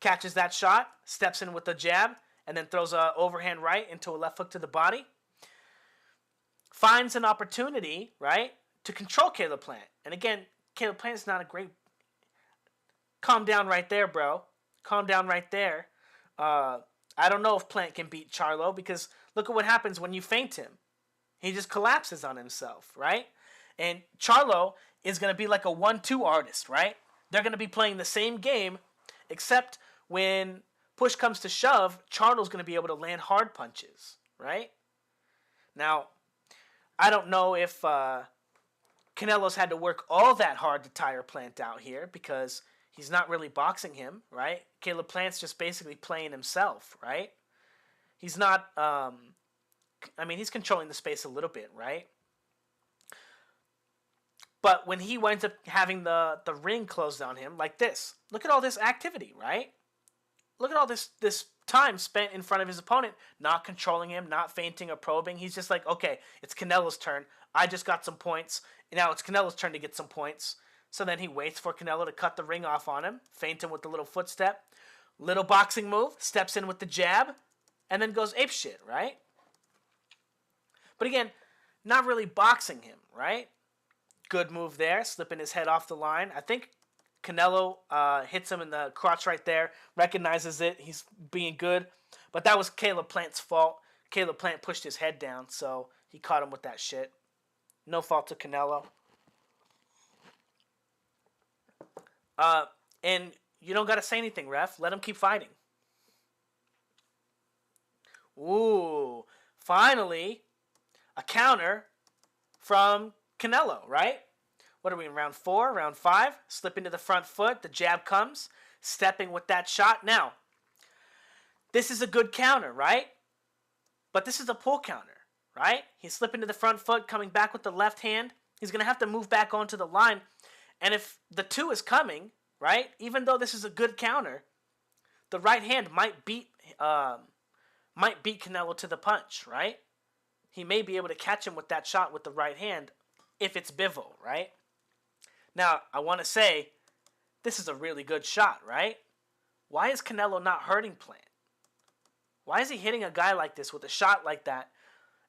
Catches that shot, steps in with the jab, and then throws an overhand right into a left hook to the body. Finds an opportunity, right, to control Caleb Plant. And again, Caleb Plant is not a great... Calm down right there, bro. Calm down right there. I don't know if Plant can beat Charlo because look at what happens when you feint him. He just collapses on himself, right? And Charlo is going to be like a 1-2 artist, right? They're going to be playing the same game, except when push comes to shove, Charlo's going to be able to land hard punches, right? Now, I don't know if Canelo's had to work all that hard to tire Plant out here because he's not really boxing him, right? Caleb Plant's just basically playing himself, right? He's not... I mean, he's controlling the space a little bit, right? But when he winds up having the ring closed on him like this, look at all this activity, right? Look at all this time spent in front of his opponent, not controlling him, not feinting or probing. He's just like, okay, it's Canelo's turn. I just got some points. Now it's Canelo's turn to get some points. So then he waits for Canelo to cut the ring off on him, feint him with the little footstep, little boxing move, steps in with the jab, and then goes apeshit, right? But again, not really boxing him, right? Good move there, slipping his head off the line. I think Canelo hits him in the crotch right there, recognizes it. He's being good. But that was Caleb Plant's fault. Caleb Plant pushed his head down, so he caught him with that shit. No fault to Canelo. And you don't got to say anything, ref. Let him keep fighting. Ooh, finally... a counter from Canelo, right? What are we in round 4, round 5? Slip into the front foot. The jab comes. Stepping with that shot. Now, this is a good counter, right? But this is a pull counter, right? He's slipping to the front foot, coming back with the left hand. He's going to have to move back onto the line. And if the 2 is coming, right, even though this is a good counter, the right hand might beat Canelo to the punch, right? He may be able to catch him with that shot with the right hand if it's Bivol, right? Now, I want to say, this is a really good shot, right? Why is Canelo not hurting Plant? Why is he hitting a guy like this with a shot like that?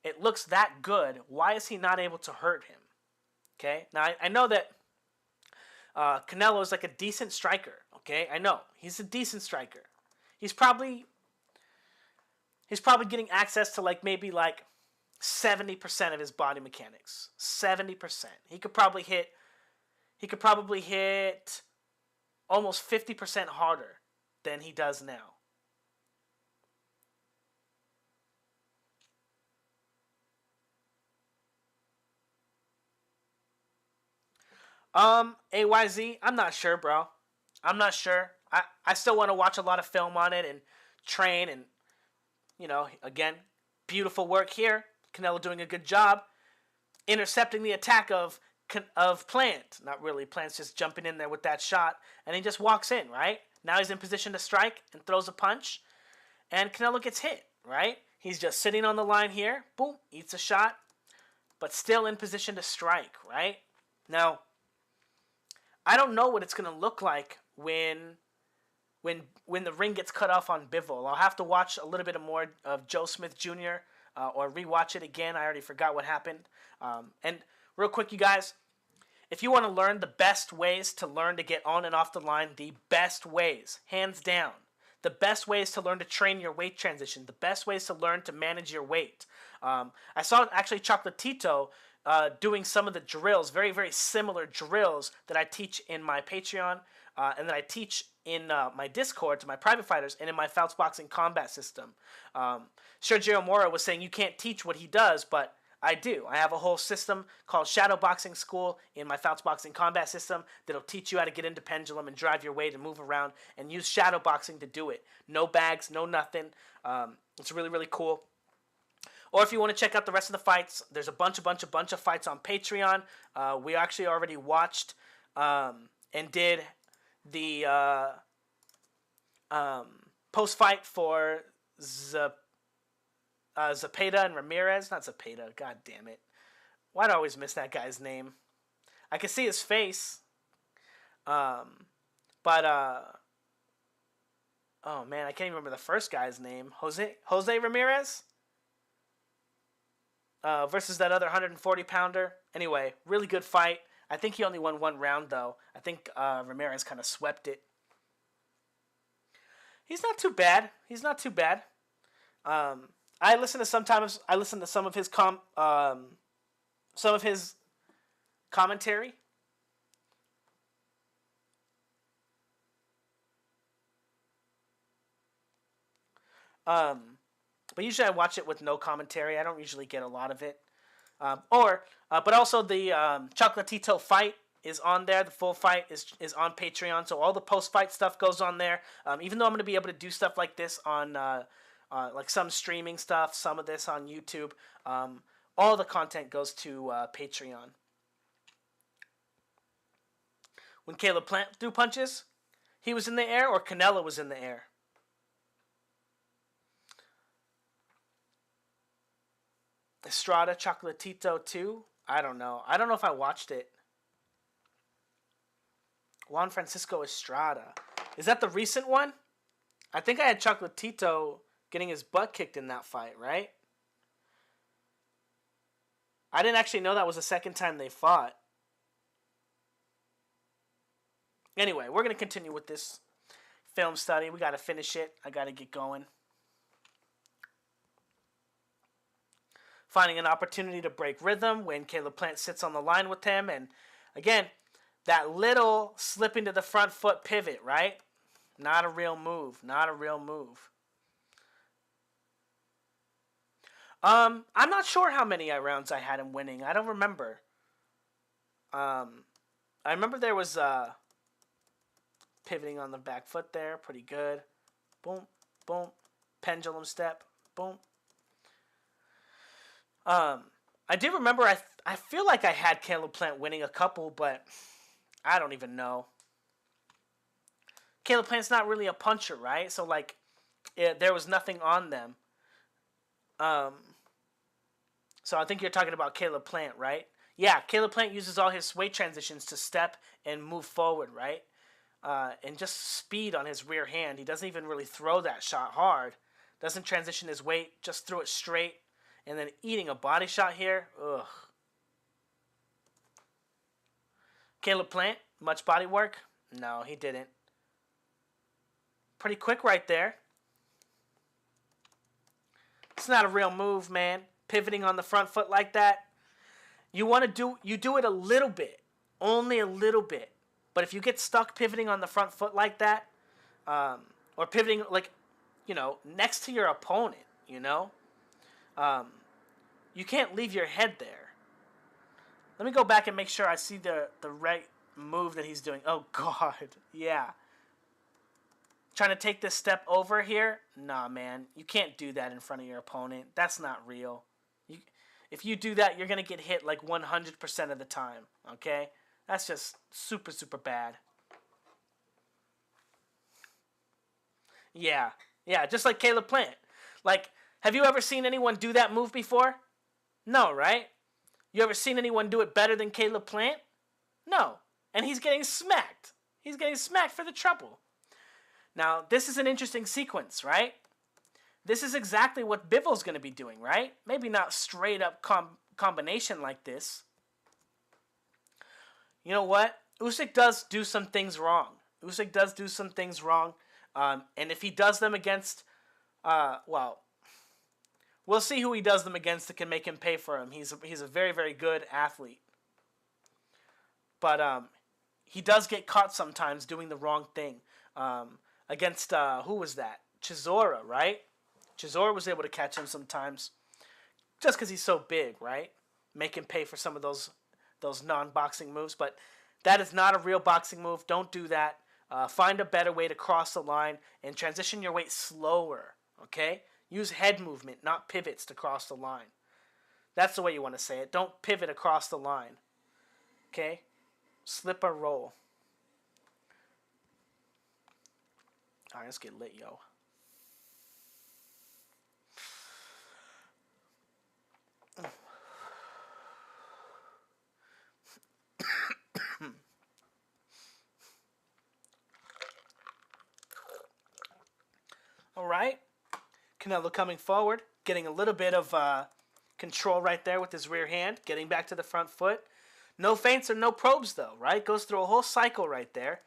It looks that good. Why is he not able to hurt him? Okay? Now, I know that Canelo is like a decent striker, okay? I know. He's a decent striker. He's probably getting access to like maybe like 70% of his body mechanics. 70%. He could probably hit almost 50% harder than he does now. AYZ, I'm not sure, bro. I'm not sure. I still want to watch a lot of film on it and train and, you know, again, beautiful work here. Canelo doing a good job intercepting the attack of Plant. Not really. Plant's just jumping in there with that shot, and he just walks in, right? Now he's in position to strike and throws a punch, and Canelo gets hit, right? He's just sitting on the line here. Boom, eats a shot, but still in position to strike, right? Now, I don't know what it's going to look like when the ring gets cut off on Bivol. I'll have to watch a little bit more of Joe Smith Jr. or rewatch it again. I already forgot what happened. And real quick, you guys, if you want to learn the best ways to learn to get on and off the line, the best ways, hands down, the best ways to learn to train your weight transition, the best ways to learn to manage your weight. I saw actually Chocolatito doing some of the drills, very, very similar drills that I teach in my Patreon and that I teach in my Discord to my private fighters and in my Fouts Boxing combat system. Sergio Mora was saying you can't teach what he does, but I do. I have a whole system called Shadow Boxing School in my Fouts Boxing combat system that'll teach you how to get into pendulum and drive your weight and move around and use shadow boxing to do it. No bags, no nothing. It's really, really cool. Or if you want to check out the rest of the fights, there's a bunch of fights on Patreon. We actually already watched and did the post-fight for Zapata and Ramirez. Not Zapata, god damn it. Why do I always miss that guy's name? I can see his face. Oh man, I can't even remember the first guy's name. Jose Ramirez? Versus that other 140-pounder. Anyway, really good fight. I think he only won one round, though. I think Ramirez kind of swept it. He's not too bad. I listen to some of his commentary. But usually I watch it with no commentary. I don't usually get a lot of it. But also the Chocolatito fight is on there. The full fight is on Patreon. So all the post-fight stuff goes on there. Even though I'm going to be able to do stuff like this on like some streaming stuff, some of this on YouTube, all the content goes to Patreon. When Caleb Plant threw punches, he was in the air or Canelo was in the air? Estrada Chocolatito 2? I don't know. I don't know if I watched it. Juan Francisco Estrada. Is that the recent one? I think I had Chocolatito getting his butt kicked in that fight, right? I didn't actually know that was the second time they fought. Anyway, we're going to continue with this film study. We got to finish it. I got to get going. Finding an opportunity to break rhythm when Caleb Plant sits on the line with him. And again, that little slip into the front foot pivot, right? Not a real move. I'm not sure how many rounds I had him winning. I don't remember. I remember there was pivoting on the back foot there. Pretty good. Boom, boom. Pendulum step. Boom. I do remember, I feel like I had Caleb Plant winning a couple, but I don't even know. Caleb Plant's not really a puncher, right? So, like, there was nothing on them. So I think you're talking about Caleb Plant, right? Yeah, Caleb Plant uses all his weight transitions to step and move forward, right? And just speed on his rear hand. He doesn't even really throw that shot hard. Doesn't transition his weight, just threw it straight. And then eating a body shot here. Ugh. Caleb Plant, much body work? No, he didn't. Pretty quick right there. It's not a real move, man. Pivoting on the front foot like that. You do it a little bit. Only a little bit. But if you get stuck pivoting on the front foot like that, or pivoting, like, next to your opponent, you can't leave your head there. Let me go back and make sure I see the right move that he's doing. Oh, God. Yeah. Trying to take this step over here? Nah, man. You can't do that in front of your opponent. That's not real. If you do that, you're going to get hit like 100% of the time. Okay? That's just super, super bad. Yeah. Yeah, just like Caleb Plant. Like, have you ever seen anyone do that move before? No, right? You ever seen anyone do it better than Caleb Plant? No. And he's getting smacked. He's getting smacked for the trouble. Now, this is an interesting sequence, right? this is exactly what Bivol's going to be doing, right? Maybe not straight up combination like this. You know what? Usyk does do some things wrong. Usyk does do some things wrong. And if he does them against, well, we'll see who he does them against that can make him pay for him. He's a very, very good athlete. But he does get caught sometimes doing the wrong thing. Against, who was that? Chisora, right? Chisora was able to catch him sometimes. Just because he's so big, right? Make him pay for some of those non-boxing moves. But that is not a real boxing move. Don't do that. Find a better way to cross the line and transition your weight slower, okay? Use head movement, not pivots to cross the line. That's the way you want to say it. Don't pivot across the line, okay? Slip or roll. All right, let's get lit, yo. All right. Canelo coming forward, getting a little bit of control right there with his rear hand, getting back to the front foot. No feints or no probes, though, right? Goes through a whole cycle right there.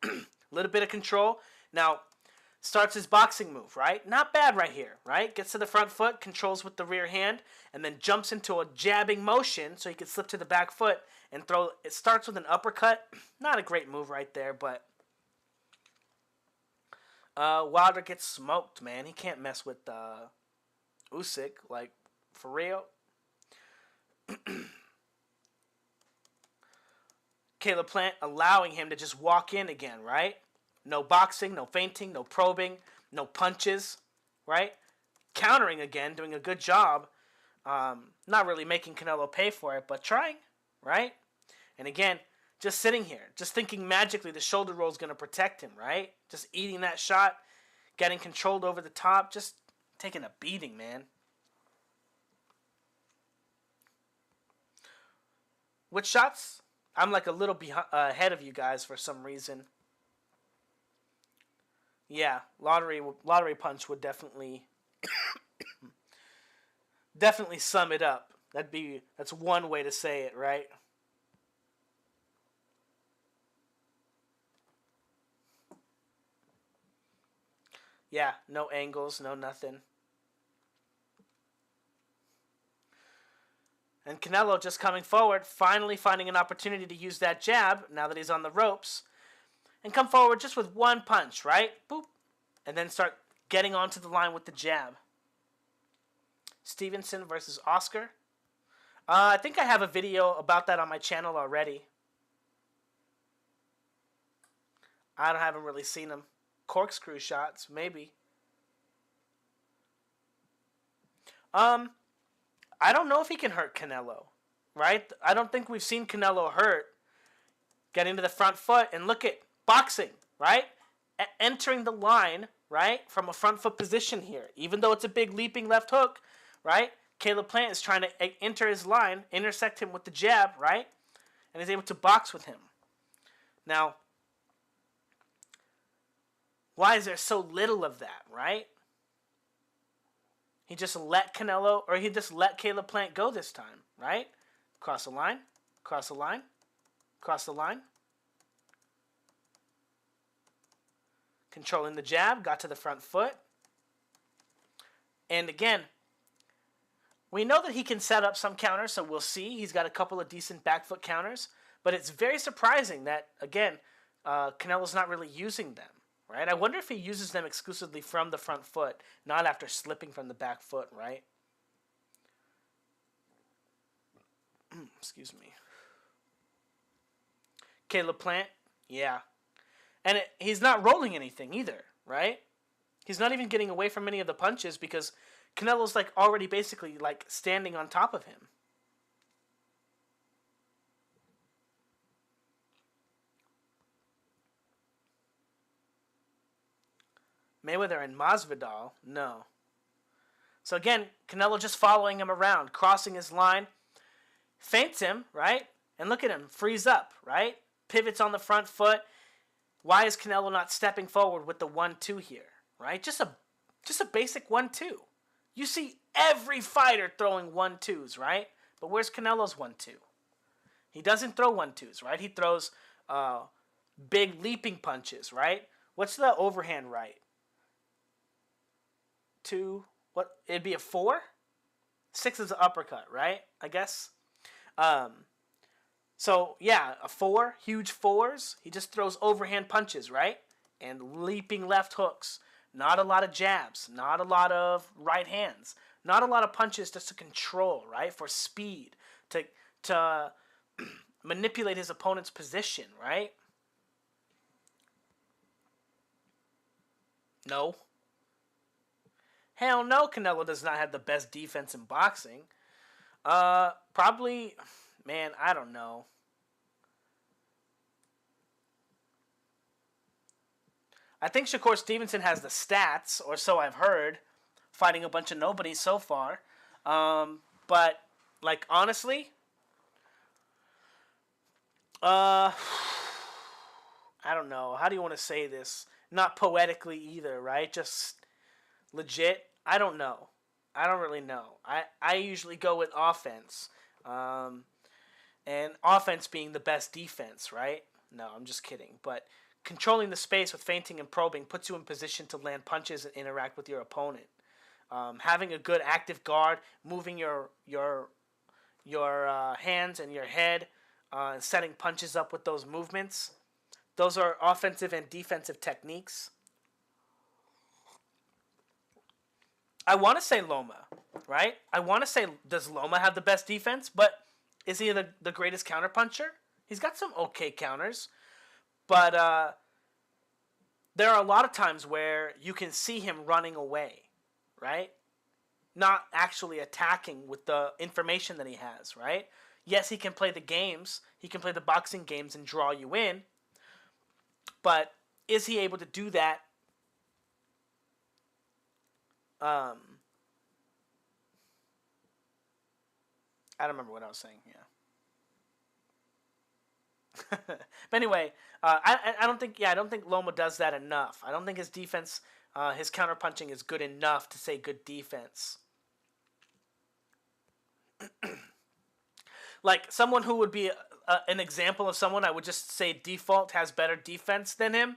A little bit of control. Now, starts his boxing move, right? Not bad right here, right? Gets to the front foot, controls with the rear hand, and then jumps into a jabbing motion so he can slip to the back foot and throw. It starts with an uppercut. Not a great move right there, but Wilder gets smoked, man. He can't mess with Usyk, like, for real. Caleb Plant allowing him to just walk in again, right? No boxing, no feinting, no probing, no punches, right? Countering again, doing a good job. Not really making Canelo pay for it, but trying, right? And again, just sitting here, just thinking magically the shoulder roll is going to protect him, right? Just eating that shot, getting controlled over the top, just taking a beating, man. With shots, I'm like a little ahead of you guys for some reason. Yeah, lottery punch would definitely definitely sum it up. That's one way to say it, right? Yeah, no angles, no nothing. And Canelo just coming forward, finally finding an opportunity to use that jab now that he's on the ropes. And come forward just with one punch, right? Boop. And then start getting onto the line with the jab. Stevenson versus Oscar. I think I have a video about that on my channel already. I haven't really seen him. Corkscrew shots, maybe. I don't know if he can hurt Canelo, right? I don't think we've seen Canelo hurt. Getting to the front foot and look at boxing, right? Entering the line, right, from a front foot position here. Even though it's a big leaping left hook, right? Caleb Plant is trying to enter his line, intersect him with the jab, right? And is able to box with him. Now, why is there so little of that, right? He just let Canelo, or he just let Caleb Plant go this time, right? Cross the line, cross the line, cross the line. Controlling the jab, got to the front foot. And again, we know that he can set up some counters, so we'll see. He's got a couple of decent back foot counters. But it's very surprising that, again, Canelo's not really using them. Right? I wonder if he uses them exclusively from the front foot, not after slipping from the back foot, right? Excuse me. Caleb Plant, yeah. And he's not rolling anything either, right? He's not even getting away from any of the punches because Canelo's like already basically like standing on top of him. Mayweather and Masvidal, no. So again, Canelo just following him around, crossing his line, feints him, right? And look at him, freeze up, right? Pivots on the front foot. Why is Canelo not stepping forward with the 1-2 here, right? Just Just a basic 1-2. You see every fighter throwing 1-2s, right? But where's Canelo's 1-2? He doesn't throw 1-2s, right? He throws big leaping punches, right? What's the overhand right? 2. What? It'd be a 4? 6 is an uppercut, right? I guess. So, yeah, a 4, huge 4s. He just throws overhand punches, right? And leaping left hooks. Not a lot of jabs. Not a lot of right hands. Not a lot of punches just to control, right? For speed. To manipulate his opponent's position, right? No. Hell no, Canelo does not have the best defense in boxing. Probably, man, I don't know. I think Shakur Stevenson has the stats, or so I've heard, fighting a bunch of nobodies so far. But, like, honestly, I don't know. How do you want to say this? Not poetically either, right? Just legit. I don't know. I don't really know. I usually go with offense. And offense being the best defense, right? No, I'm just kidding. But controlling the space with feinting and probing puts you in position to land punches and interact with your opponent. Having a good active guard, moving your hands and your head, and setting punches up with those movements. Those are offensive and defensive techniques. I want to say Loma, right? I want to say, does Loma have the best defense? But is he the greatest counterpuncher? He's got some okay counters. But there are a lot of times where you can see him running away, right? Not actually attacking with the information that he has, right? Yes, he can play the games. He can play the boxing games and draw you in. But is he able to do that? I don't remember what I was saying. Yeah. But anyway, I don't think Loma does that enough. I don't think his defense, his counterpunching is good enough to say good defense. Like someone who would be an example of someone I would just say default has better defense than him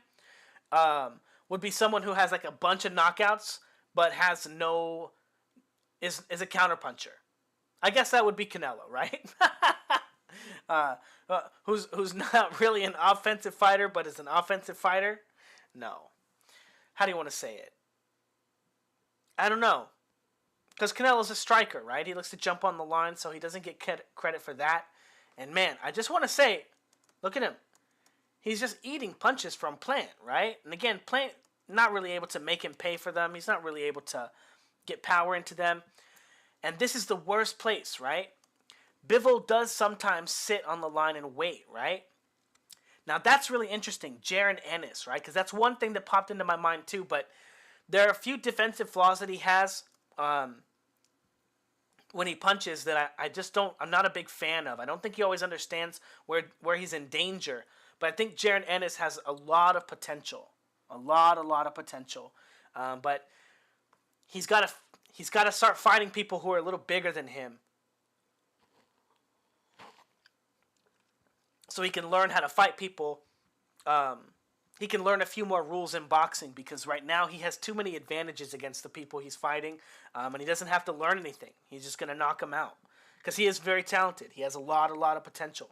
would be someone who has like a bunch of knockouts but has is a counterpuncher. I guess that would be Canelo, right? Who's not really an offensive fighter but is an offensive fighter? No. How do you want to say it? I don't know. Because Canelo's a striker, right? He likes to jump on the line, so he doesn't get credit for that. And man, I just want to say, look at him. He's just eating punches from Plant, right? And again, Plant not really able to make him pay for them. He's not really able to get power into them. And this is the worst place, right? Bivol does sometimes sit on the line and wait, right? Now that's really interesting. Jaron Ennis, right? Because that's one thing that popped into my mind too. But there are a few defensive flaws that he has when he punches that I'm not a big fan of. I don't think he always understands where he's in danger. But I think Jaron Ennis has a lot of potential. A lot of potential. But he's got to start fighting people who are a little bigger than him. So he can learn how to fight people. He can learn a few more rules in boxing because right now he has too many advantages against the people he's fighting. And he doesn't have to learn anything. He's just going to knock them out. Because he is very talented. He has a lot of potential.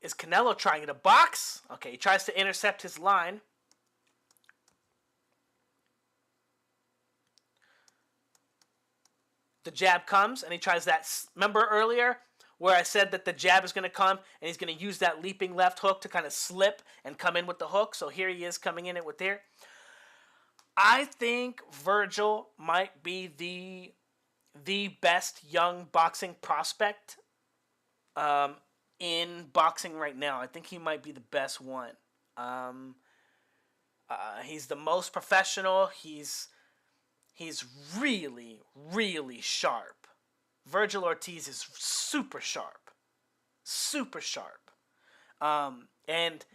Is Canelo trying to box? Okay, he tries to intercept his line. The jab comes, and he tries that. Remember earlier where I said that the jab is going to come, and he's going to use that leaping left hook to kind of slip and come in with the hook. So here he is coming in it with there. I think Virgil might be the best young boxing prospect in boxing right now. I think he might be the best one. He's the most professional. He's really, really sharp. Virgil Ortiz is super sharp. Super sharp. And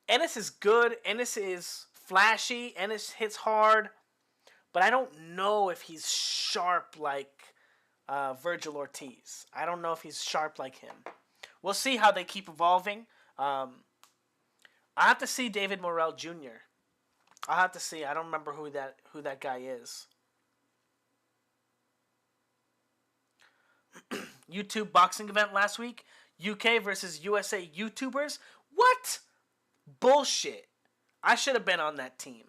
Ennis is good. Ennis is flashy and it hits hard, but I don't know if he's sharp like Virgil Ortiz. I don't know if he's sharp like him. We'll see how they keep evolving. I have to see David Morrell Jr. I'll have to see. I don't remember who that guy is. YouTube boxing event last week. UK versus USA YouTubers. What? Bullshit. I should have been on that team.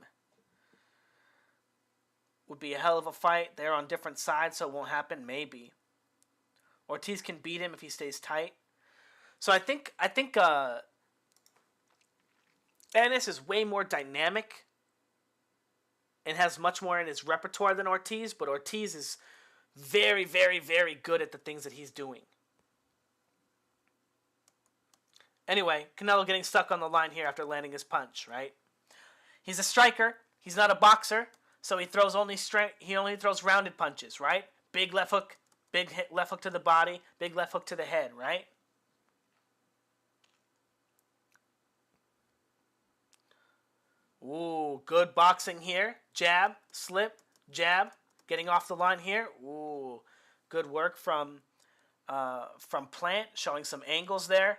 Would be a hell of a fight. They're on different sides, so it won't happen. Maybe. Ortiz can beat him if he stays tight. So I think Ennis is way more dynamic and has much more in his repertoire than Ortiz, but Ortiz is very, very, very good at the things that he's doing. Anyway, Canelo getting stuck on the line here after landing his punch, right? He's a striker. He's not a boxer, so he only throws rounded punches, right? Big left hook, left hook to the body, big left hook to the head, right? Ooh, good boxing here. Jab, slip, jab. Getting off the line here. Ooh, good work from Plant, showing some angles there.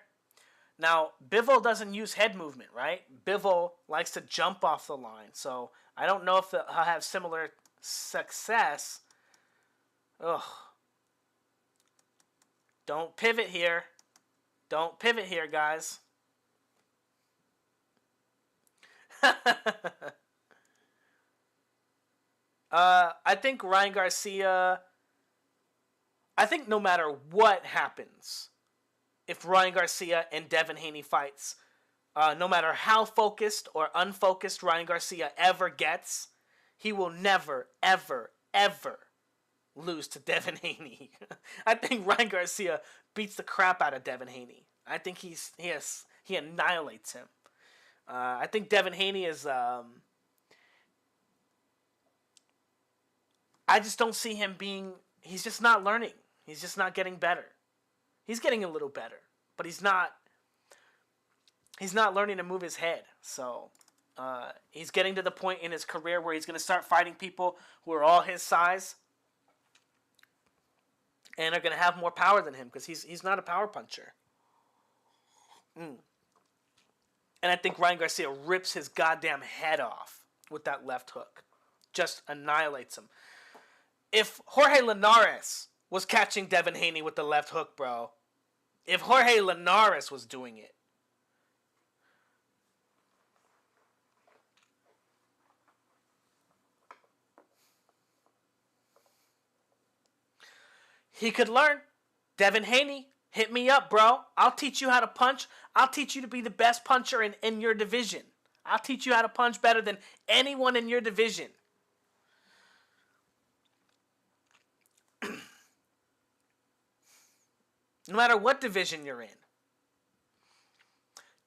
Now, Bivol doesn't use head movement, right? Bivol likes to jump off the line. So, I don't know if he'll have similar success. Ugh. Don't pivot here. Don't pivot here, guys. I think Ryan Garcia... I think no matter what happens, if Ryan Garcia and Devin Haney fights, no matter how focused or unfocused Ryan Garcia ever gets, he will never, ever, ever lose to Devin Haney. I think Ryan Garcia beats the crap out of Devin Haney. I think he annihilates him. I think Devin Haney is... I just don't see him being... He's just not learning. He's just not getting better. He's getting a little better, but he's not learning to move his head. So he's getting to the point in his career where he's going to start fighting people who are all his size and are going to have more power than him because he's not a power puncher. And I think Ryan Garcia rips his goddamn head off with that left hook. Just annihilates him. If Jorge Linares was catching Devin Haney with the left hook, bro. If Jorge Linares was doing it. He could learn. Devin Haney, hit me up, bro. I'll teach you how to punch. I'll teach you to be the best puncher in your division. I'll teach you how to punch better than anyone in your division. No matter what division you're in.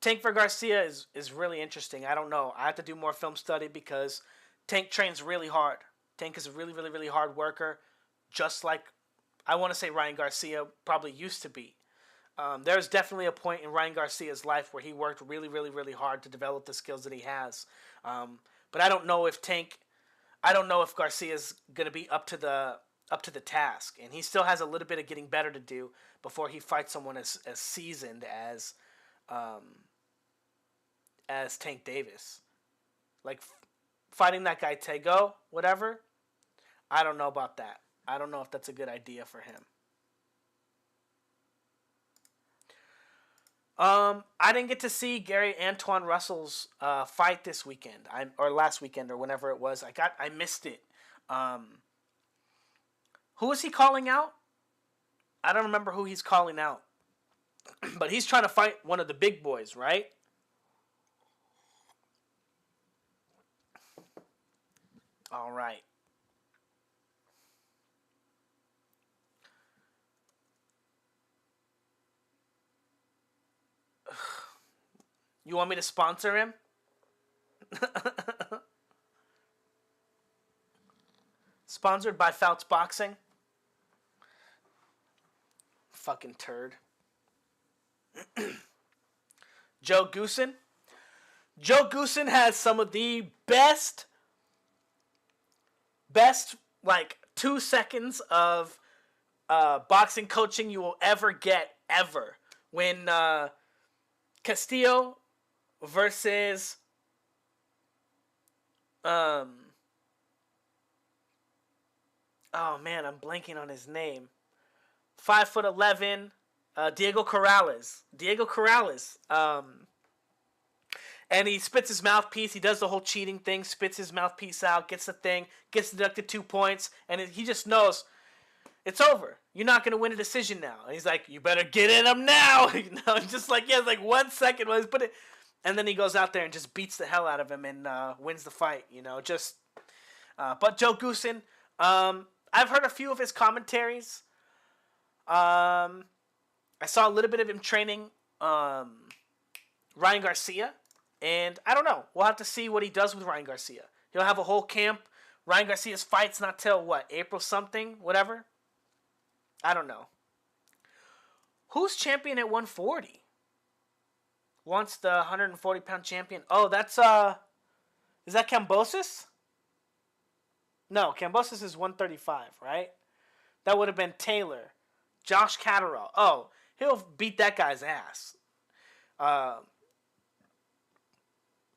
Tank for Garcia is really interesting. I don't know. I have to do more film study because Tank trains really hard. Tank is a really, really, really hard worker. Just like, I want to say Ryan Garcia probably used to be. There's definitely a point in Ryan Garcia's life where he worked really, really, really hard to develop the skills that he has. But I don't know if Garcia's going to be up to the task, and he still has a little bit of getting better to do before he fights someone as seasoned as Tank Davis. Like fighting that guy Tego, whatever. I don't know about that. I don't know if that's a good idea for him. I didn't get to see Gary Antoine Russell's fight this weekend, or last weekend, or whenever it was. I missed it. Who is he calling out? I don't remember who he's calling out. But he's trying to fight one of the big boys, right? All right. You want me to sponsor him? Sponsored by Fouts Boxing. Fucking turd. Joe Goosen. Joe Goosen has some of the best like 2 seconds of boxing coaching you will ever get ever. When Castillo versus oh man, I'm blanking on his name. 5'11", Diego Corrales. And he spits his mouthpiece. He does the whole cheating thing, spits his mouthpiece out, gets the thing, gets deducted 2 points, and he just knows it's over. You're not going to win a decision now. And he's like, you better get in him now. Just like, he has like 1 second while he's put it. And then he goes out there and just beats the hell out of him and wins the fight, But Joe Goosen, I've heard a few of his commentaries. I saw a little bit of him training Ryan Garcia. And I don't know. We'll have to see what he does with Ryan Garcia. He'll have a whole camp. Ryan Garcia's fight's not till, what, April something? Whatever? I don't know. Who's champion at 140? Wants the 140-pound champion. Oh, that's, is that Kambosos? No, Kambosos is 135, right? That would have been Taylor. Josh Catterall. Oh, he'll beat that guy's ass.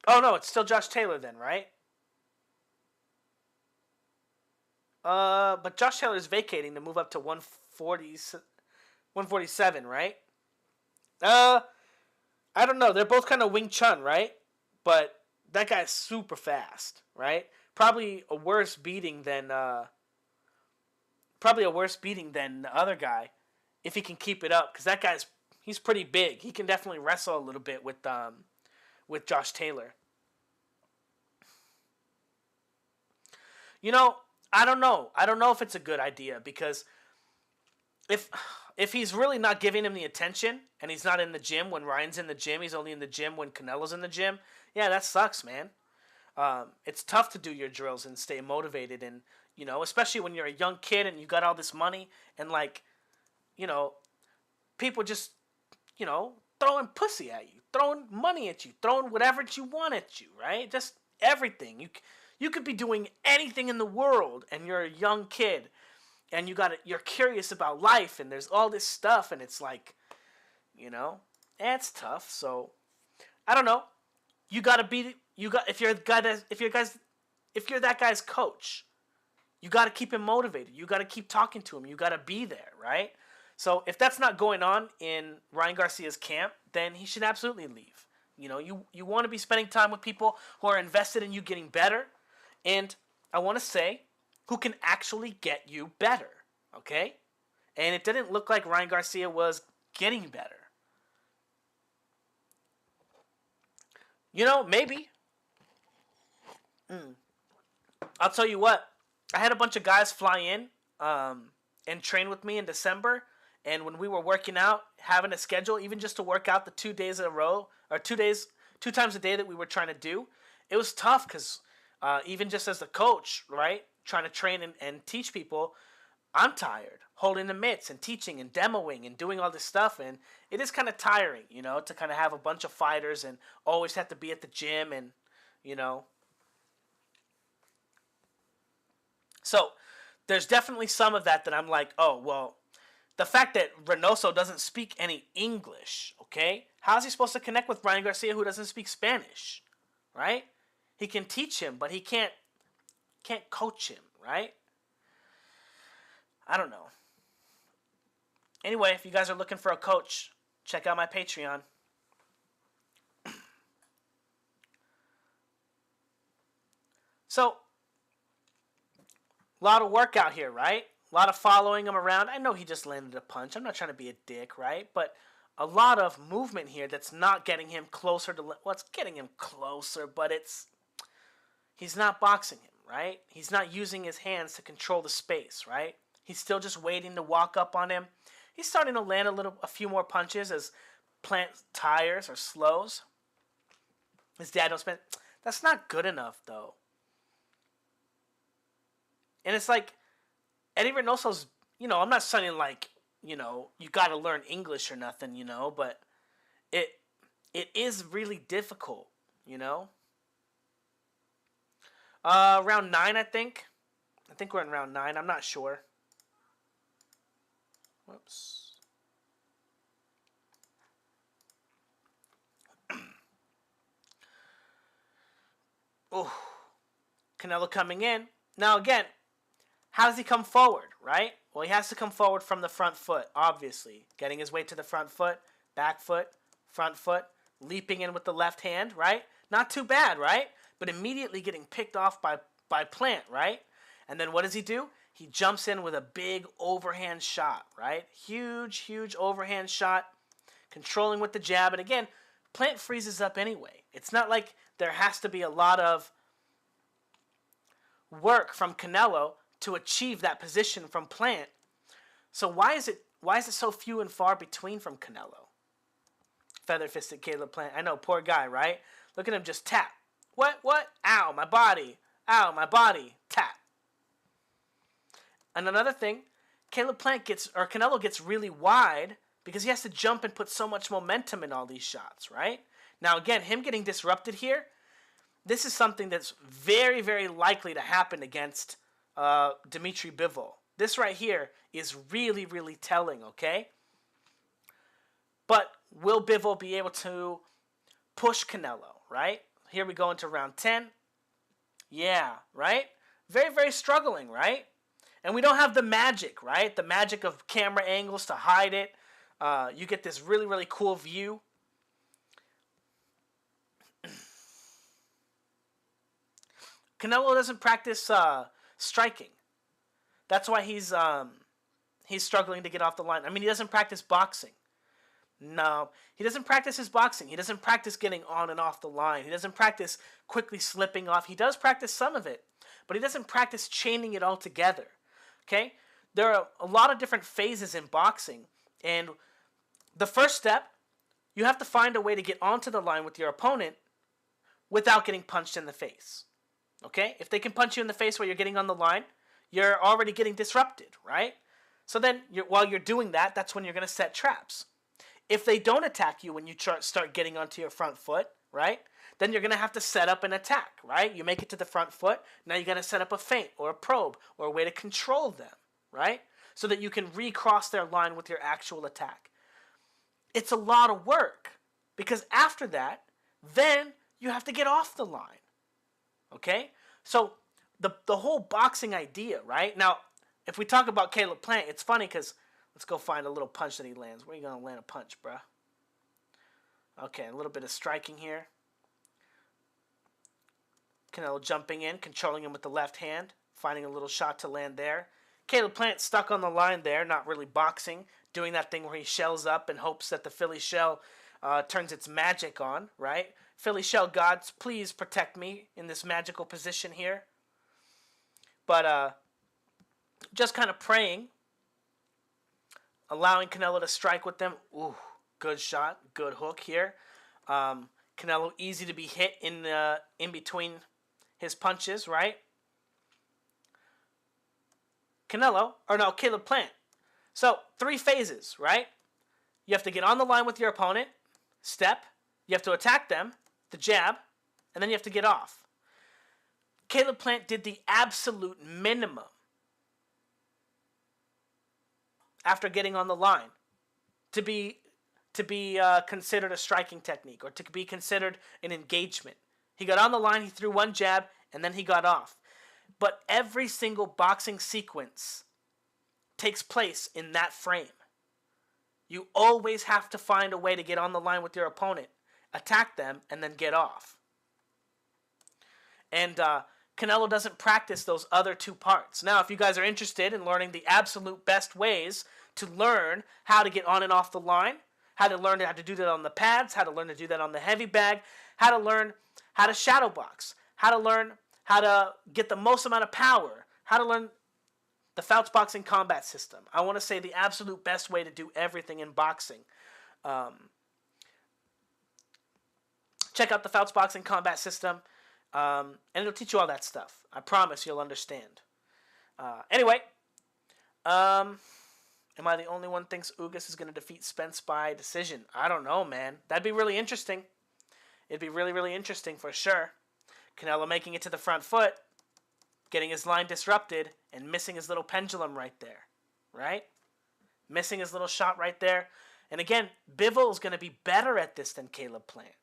Oh, no, it's still Josh Taylor then, right? But Josh Taylor is vacating to move up to 147, right? I don't know. They're both kind of Wing Chun, right? But that guy's super fast, right? Probably a worse beating than the other guy, if he can keep it up, because that he's pretty big. He can definitely wrestle a little bit with Josh Taylor. I don't know. I don't know if it's a good idea, because if he's really not giving him the attention and he's not in the gym when Ryan's in the gym, he's only in the gym when Canelo's in the gym, yeah, that sucks, man. It's tough to do your drills and stay motivated, and, especially when you're a young kid and you got all this money and, people just, throwing pussy at you, throwing money at you, throwing whatever you want at you, right? Just everything. You could be doing anything in the world, and you're a young kid, and you're curious about life, and there's all this stuff, and it's like, it's tough. So I don't know. If you're that guy's coach, you got to keep him motivated. You got to keep talking to him. You got to be there, right? So if that's not going on in Ryan Garcia's camp, then he should absolutely leave. You want to be spending time with people who are invested in you getting better, and I want to say, who can actually get you better, okay? And it didn't look like Ryan Garcia was getting better. Maybe. I'll tell you what. I had a bunch of guys fly in and train with me in December. And when we were working out, having a schedule, even just to work out the 2 days in a row, or 2 times a day that we were trying to do, it was tough because even just as the coach, right, trying to train and teach people, I'm tired holding the mitts and teaching and demoing and doing all this stuff, and it is kind of tiring, to kind of have a bunch of fighters and always have to be at the gym, and so there's definitely some of that I'm like, oh, well, the fact that Reynoso doesn't speak any English, okay? How's he supposed to connect with Ryan Garcia, who doesn't speak Spanish, right? He can teach him, but he can't coach him, right? I don't know. Anyway, if you guys are looking for a coach, check out my Patreon. So, a lot of work out here, right? A lot of following him around. I know he just landed a punch. I'm not trying to be a dick, right? But a lot of movement here that's not getting him closer to... Well, it's getting him closer, but he's not boxing him, right? He's not using his hands to control the space, right? He's still just waiting to walk up on him. He's starting to land a few more punches as Plant tires or slows. His dad don't spend... That's not good enough, though. And it's like, Eddie Reynoso's, I'm not saying like, you got to learn English or nothing, but it is really difficult you know. Round 9, I think. I think we're in round 9. I'm not sure. Whoops. Oh, Canelo coming in. Now, again, how does he come forward, right? Well, he has to come forward from the front foot, obviously. Getting his way to the front foot, back foot, front foot, leaping in with the left hand, right? Not too bad, right? But immediately getting picked off by Plant, right? And then what does he do? He jumps in with a big overhand shot, right? Huge, huge overhand shot, controlling with the jab. And again, Plant freezes up anyway. It's not like there has to be a lot of work from Canelo to achieve that position from Plant. So why is it so few and far between from Canelo? Feather-fisted Caleb Plant. I know, poor guy, right? Look at him just tap. What? Ow, my body. Ow, my body. Tap. And another thing, Canelo gets really wide because he has to jump and put so much momentum in all these shots, right? Now, again, him getting disrupted here, this is something that's very, very likely to happen against Dimitri Bivol. This right here is really, really telling, okay? But will Bivol be able to push Canelo, right? Here we go into round 10. Yeah, right? Very, very struggling, right? And we don't have the magic, right? The magic of camera angles to hide it. You get this really, really cool view. Canelo doesn't practice striking. That's why he's struggling to get off the line. I mean, he doesn't practice boxing. No, he doesn't practice his boxing. He doesn't practice getting on and off the line. He doesn't practice quickly slipping off. He does practice some of it, but he doesn't practice chaining it all together. Okay? There are a lot of different phases in boxing, and the first step, you have to find a way to get onto the line with your opponent without getting punched in the face. Okay? If they can punch you in the face while you're getting on the line, you're already getting disrupted, right? So then, while you're doing that, that's when you're going to set traps. If they don't attack you when you start getting onto your front foot, right, then you're going to have to set up an attack, right? You make it to the front foot. Now you got to set up a feint or a probe or a way to control them, right, so that you can recross their line with your actual attack. It's a lot of work because after that, then you have to get off the line, okay? So the whole boxing idea, right? Now, if we talk about Caleb Plant, it's funny because let's go find a little punch that he lands. Where are you going to land a punch, bruh? Okay, a little bit of striking here. Canelo jumping in, controlling him with the left hand, finding a little shot to land there. Caleb Plant stuck on the line there, not really boxing, doing that thing where he shells up and hopes that the Philly shell turns its magic on, right? Philly shell gods, please protect me in this magical position here. But just kind of praying, allowing Canelo to strike with them. Ooh, good shot, good hook here. Canelo easy to be hit in between his punches, right? Caleb Plant. So 3 phases, right? You have to get on the line with your opponent, step. You have to attack them, the jab, and then you have to get off. Caleb Plant did the absolute minimum after getting on the line to be considered a striking technique or to be considered an engagement. He got on the line, he threw one jab, and then he got off. But every single boxing sequence takes place in that frame. You always have to find a way to get on the line with your opponent, attack them, and then get off. And Canelo doesn't practice those other 2 parts. Now, if you guys are interested in learning the absolute best ways to learn how to get on and off the line, how to learn how to do that on the pads, how to learn to do that on the heavy bag, how to learn how to shadow box, how to learn how to get the most amount of power, how to learn the Fouts Boxing Combat System. I want to say the absolute best way to do everything in boxing. Check out the Fouts Boxing Combat System. And it'll teach you all that stuff. I promise you'll understand. Anyway, am I the only one thinks Ugas is going to defeat Spence by decision? I don't know, man. That'd be really interesting It'd be really, really interesting for sure. Canelo making it to the front foot, getting his line disrupted, and missing his little pendulum right there. Right? Missing his little shot right there. And again, Bivol is going to be better at this than Caleb Plant.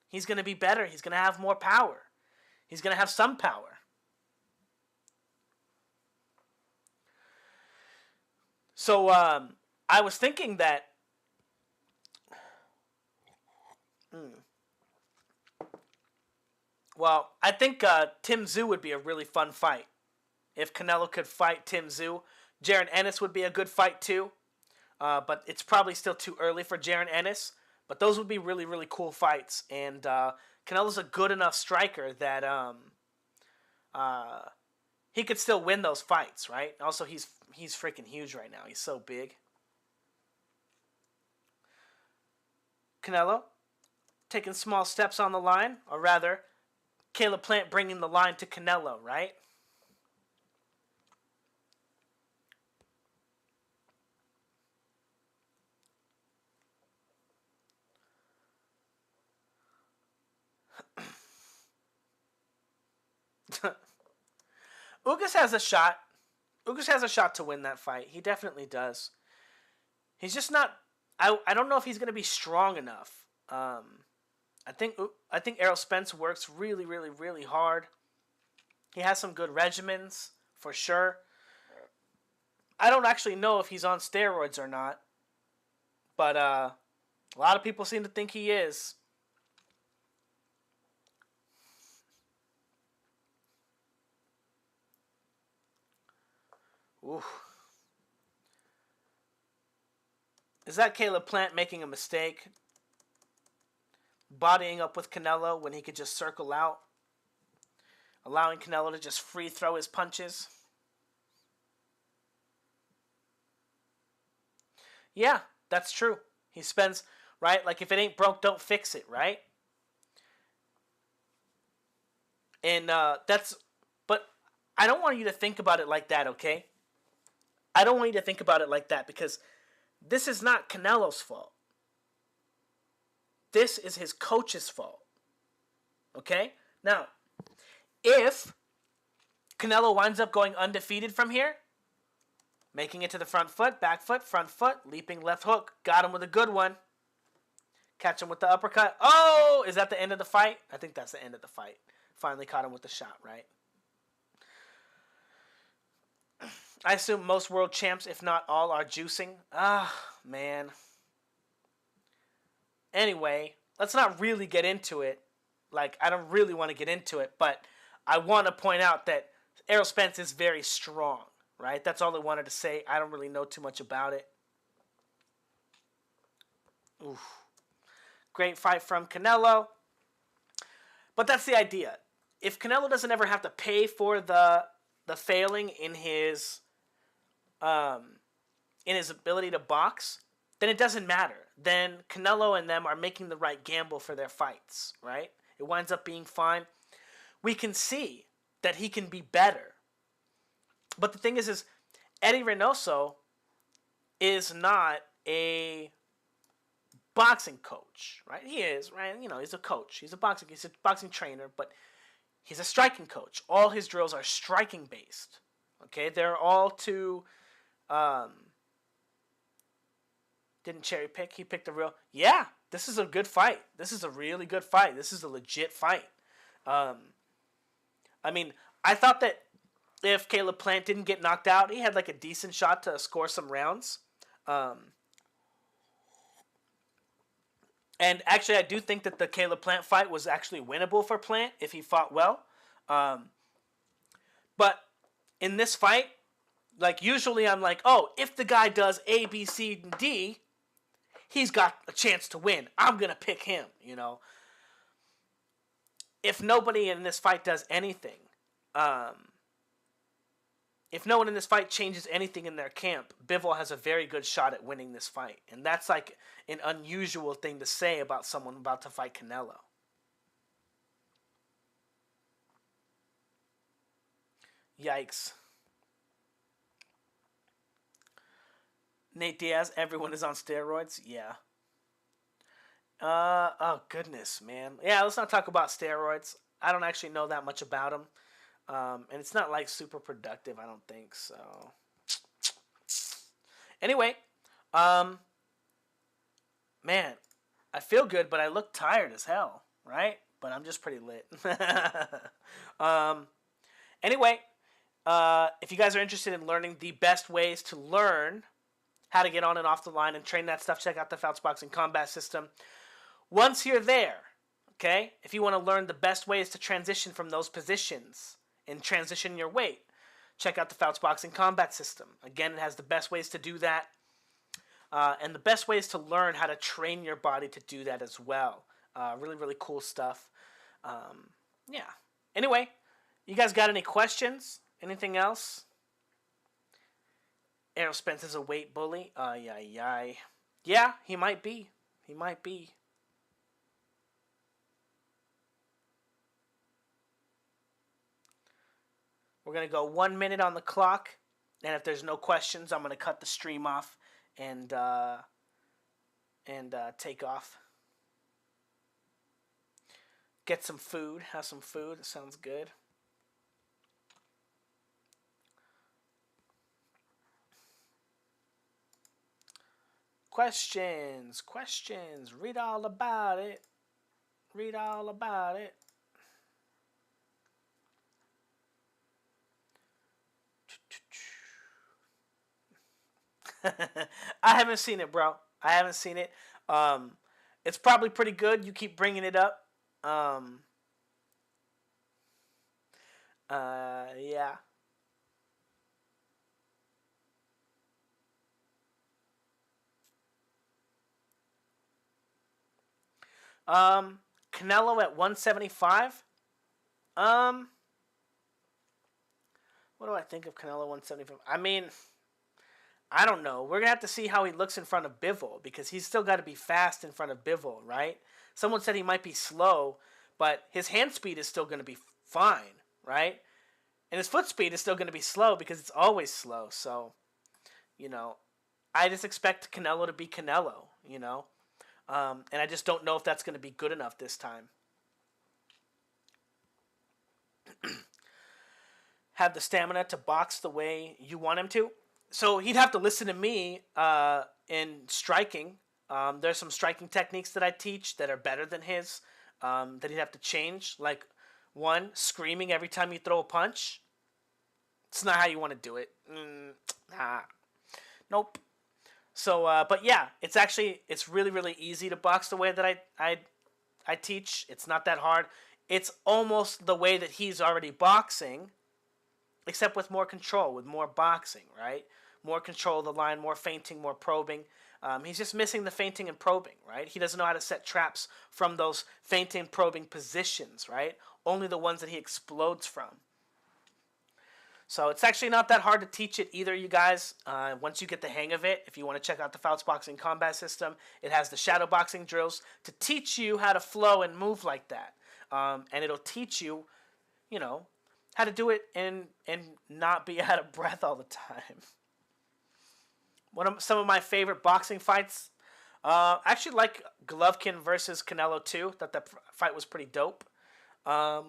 He's going to be better. He's going to have more power. He's going to have some power. So I was thinking that well, I think Tim Tszyu would be a really fun fight. If Canelo could fight Tim Tszyu, Jaron Ennis would be a good fight too. But it's probably still too early for Jaron Ennis. But those would be really, really cool fights. And Canelo's a good enough striker that he could still win those fights, right? Also, he's freaking huge right now. He's so big. Canelo taking small steps on the line, or rather, Caleb Plant bringing the line to Canelo, right? Ugas has a shot. Ugas has a shot to win that fight. He definitely does. He's just not. I don't know if he's going to be strong enough. I think Errol Spence works really, really, really hard. He has some good regimens for sure. I don't actually know if he's on steroids or not, but a lot of people seem to think he is. Ooh. Is that Caleb Plant making a mistake? Bodying up with Canelo when he could just circle out? Allowing Canelo to just free throw his punches? Yeah, that's true. He spends, right? Like, if it ain't broke, don't fix it, right? And that's, but I don't want you to think about it like that, okay? I don't want you to think about it like that because this is not Canelo's fault. This is his coach's fault. Okay? Now, if Canelo winds up going undefeated from here, making it to the front foot, back foot, front foot, leaping left hook, got him with a good one. Catch him with the uppercut. Oh, is that the end of the fight? I think that's the end of the fight. Finally caught him with the shot, right? I assume most world champs, if not all, are juicing. Ah, man. Anyway, let's not really get into it. Like, I don't really want to get into it, but I want to point out that Errol Spence is very strong, right? That's all I wanted to say. I don't really know too much about it. Oof. Great fight from Canelo. But that's the idea. If Canelo doesn't ever have to pay for the failing in his ability to box, then it doesn't matter. Then Canelo and them are making the right gamble for their fights, right? It winds up being fine. We can see that he can be better. But the thing is Eddie Reynoso is not a boxing coach, right? He is, right? You know, he's a coach. He's a boxing trainer, but he's a striking coach. All his drills are striking based. Okay? They're all to didn't cherry pick. He picked a real... Yeah, this is a good fight. This is a really good fight. This is a legit fight. I mean, I thought that if Caleb Plant didn't get knocked out, he had like a decent shot to score some rounds. And actually, I do think that the Caleb Plant fight was actually winnable for Plant if he fought well. But in this fight, like usually I'm like, oh, if the guy does A, B, C, and D, he's got a chance to win. I'm going to pick him, you know. If nobody in this fight does anything, if no one in this fight changes anything in their camp, Bivol has a very good shot at winning this fight. And that's like an unusual thing to say about someone about to fight Canelo. Yikes. Nate Diaz, everyone is on steroids? Yeah. Oh goodness, man. Yeah, let's not talk about steroids. I don't actually know that much about them, and it's not like super productive. I don't think so. Anyway, um, man, I feel good, but I look tired as hell, right? But I'm just pretty lit. um, anyway, if you guys are interested in learning the best ways to learn how to get on and off the line and train that stuff, check out the Fouts Boxing Combat System. Once you're there, okay, if you want to learn the best ways to transition from those positions and transition your weight, check out the Fouts Boxing Combat System. Again, it has the best ways to do that. And the best ways to learn how to train your body to do that as well. Really, really cool stuff. Yeah. Anyway, you guys got any questions? Anything else? Errol Spence is a weight bully. Yeah, he might be. He might be. We're going to go 1 minute on the clock. And if there's no questions, I'm going to cut the stream off and take off. Get some food. Have some food. It sounds good. Questions. Questions. Read all about it. Read all about it. I haven't seen it, bro. I haven't seen it. It's probably pretty good. You keep bringing it up. Yeah. Canelo at 175. What do I think of Canelo 175? I mean, I don't know. We're gonna have to see how he looks in front of Bivol because he's still got to be fast in front of Bivol, right? Someone said he might be slow, but his hand speed is still gonna be fine, right? And his foot speed is still gonna be slow because it's always slow. So, you know, I just expect Canelo to be Canelo, you know, and I just don't know if that's gonna be good enough this time. Have the stamina to box the way you want him to. So he'd have to listen to me in striking. There's some striking techniques that I teach that are better than his that he'd have to change. Like, one, screaming every time you throw a punch. It's not how you want to do it. Nah. Nope. So, but yeah, it's really, really easy to box the way that I teach. It's not that hard. It's almost the way that he's already boxing, except with more control, with more boxing, right? More control of the line, more feinting, more probing. He's just missing the feinting and probing, right? He doesn't know how to set traps from those feinting, probing positions, right? Only the ones that he explodes from. So it's actually not that hard to teach it either, you guys. Once you get the hang of it, if you want to check out the Fouts Boxing Combat System, it has the shadow boxing drills to teach you how to flow and move like that. And it'll teach you, you know, how to do it and not be out of breath all the time. Some of my favorite boxing fights, I actually like Golovkin versus Canelo too. Thought that fight was pretty dope. I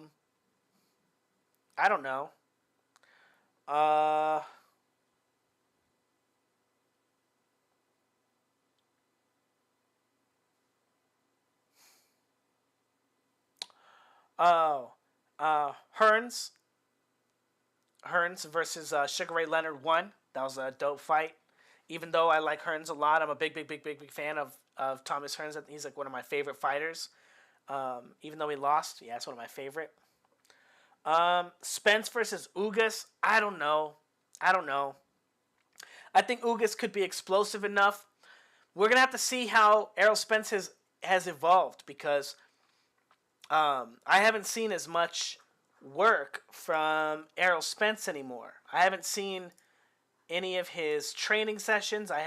don't know. Oh, Hearns versus Sugar Ray Leonard won. That was a dope fight. Even though I like Hearns a lot, I'm a big fan of Thomas Hearns. He's like one of my favorite fighters. Even though he lost, yeah, it's one of my favorite. Spence versus Ugas. I don't know. I think Ugas could be explosive enough. We're gonna have to see how Errol Spence has evolved because I haven't seen as much work from Errol Spence anymore. I haven't seen any of his training sessions. I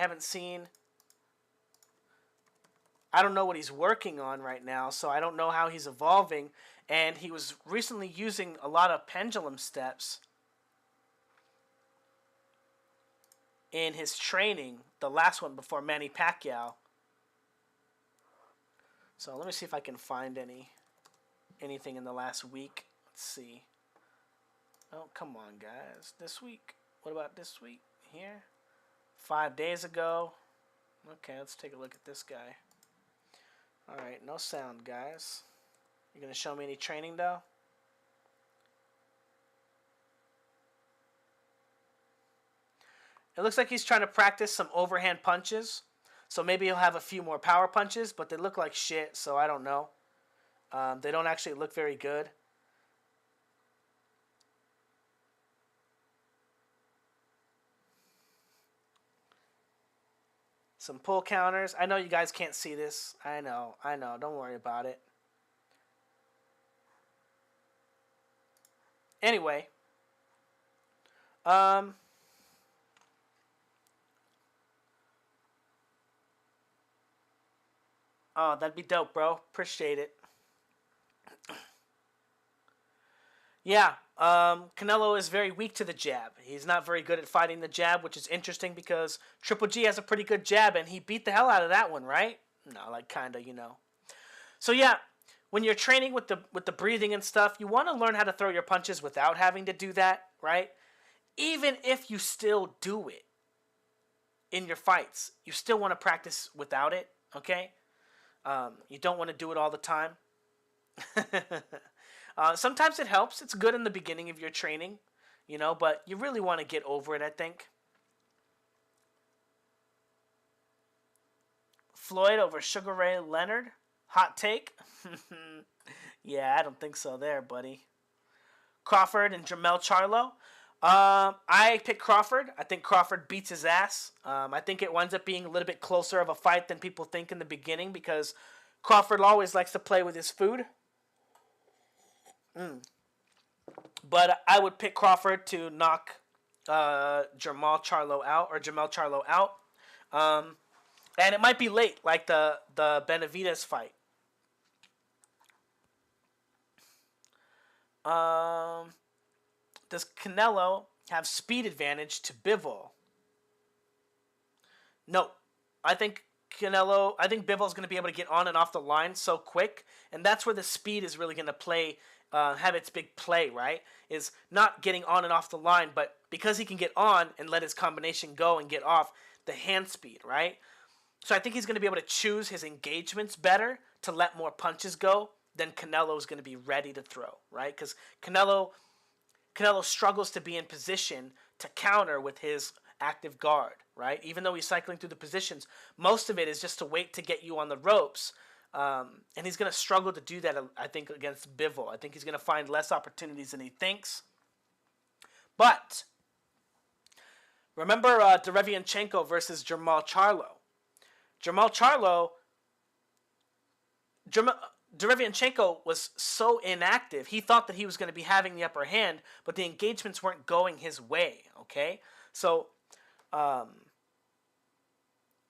don't know what he's working on right now, so I don't know how he's evolving. And he was recently using a lot of pendulum steps in his training, the last one before Manny Pacquiao. So let me see if I can find anything in the last week. Let's see. Oh, come on, guys. This week. What about this week? Here. 5 days ago. Okay, let's take a look at this guy. Alright, no sound, guys. You gonna show me any training, though? It looks like he's trying to practice some overhand punches. So maybe he'll have a few more power punches, but they look like shit, so I don't know. They don't actually look very good. Some pull counters. I know you guys can't see this. I know. Don't worry about it. Anyway. Oh, that'd be dope, bro. Appreciate it. Yeah, Canelo is very weak to the jab. He's not very good at fighting the jab, which is interesting because Triple G has a pretty good jab, and he beat the hell out of that one, right? No, like kinda, you know. So yeah, when you're training with the breathing and stuff, you want to learn how to throw your punches without having to do that, right? Even if you still do it in your fights, you still want to practice without it, okay? You don't want to do it all the time. Sometimes it helps. It's good in the beginning of your training, you know, but you really want to get over it, I think. Floyd over Sugar Ray Leonard. Hot take? Yeah, I don't think so there, buddy. Crawford and Jermell Charlo. I pick Crawford. I think Crawford beats his ass. I think it winds up being a little bit closer of a fight than people think in the beginning because Crawford always likes to play with his food. But I would pick Crawford to knock Jermell Charlo out. And it might be late, like the Benavidez fight. Does Canelo have speed advantage to Bivol? No. I think Bivol's going to be able to get on and off the line so quick, and that's where the speed is really going to have its big play, right? Is not getting on and off the line, but because he can get on and let his combination go and get off, the hand speed, right? So I think he's going to be able to choose his engagements better to let more punches go than Canelo's going to be ready to throw, right? Because Canelo struggles to be in position to counter with his active guard, right? Even though he's cycling through the positions, most of it is just to wait to get you on the ropes. And he's going to struggle to do that, I think, against Bivol. I think he's going to find less opportunities than he thinks. But remember Derevianchenko versus Jermell Charlo. Derevianchenko was so inactive, he thought that he was going to be having the upper hand, but the engagements weren't going his way, okay? So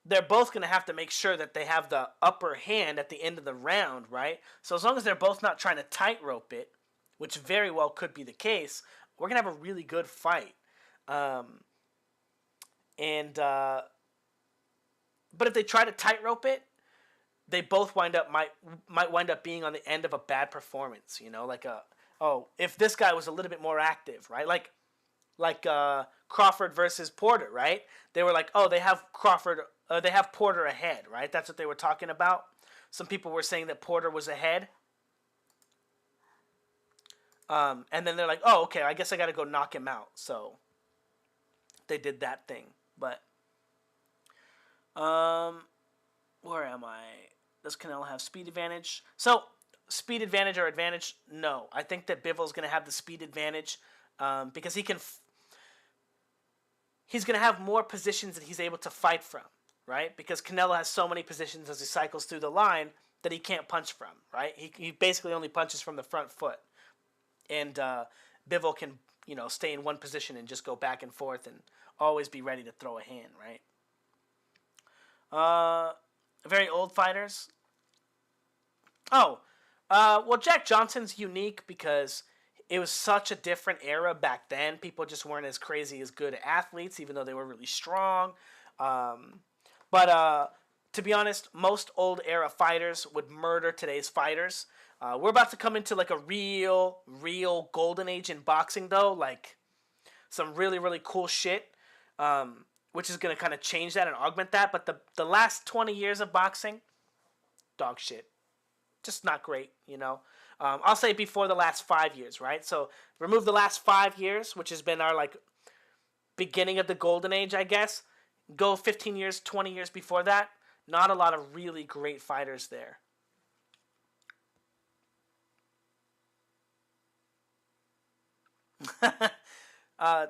they're both going to have to make sure that they have the upper hand at the end of the round, right? So as long as they're both not trying to tightrope it, which very well could be the case, we're going to have a really good fight. But if they try to tightrope it, they both might wind up being on the end of a bad performance, you know, if this guy was a little bit more active, right? Like Crawford versus Porter, right? They were like, oh, they have Porter ahead, right? That's what they were talking about. Some people were saying that Porter was ahead. And then they're like, oh, okay, I guess I got to go knock him out. So they did that thing. But where am I? Does Canelo have speed advantage? So speed advantage or advantage? No. I think that Bivol's going to have the speed advantage because he's going to have more positions that he's able to fight from, right? Because Canelo has so many positions as he cycles through the line that he can't punch from, right? He basically only punches from the front foot. And Bivol can, you know, stay in one position and just go back and forth and always be ready to throw a hand, right? Very old fighters. Oh, well, Jack Johnson's unique because it was such a different era back then. People just weren't as crazy as good athletes, even though they were really strong. But to be honest, most old era fighters would murder today's fighters. We're about to come into like a real golden age in boxing, though. Like some really, really cool shit, which is going to kind of change that and augment that. But the last 20 years of boxing, dog shit. Just not great, you know. I'll say before the last 5 years, right? So remove the last 5 years, which has been our like beginning of the golden age, I guess. Go 15 years, 20 years before that. Not a lot of really great fighters there.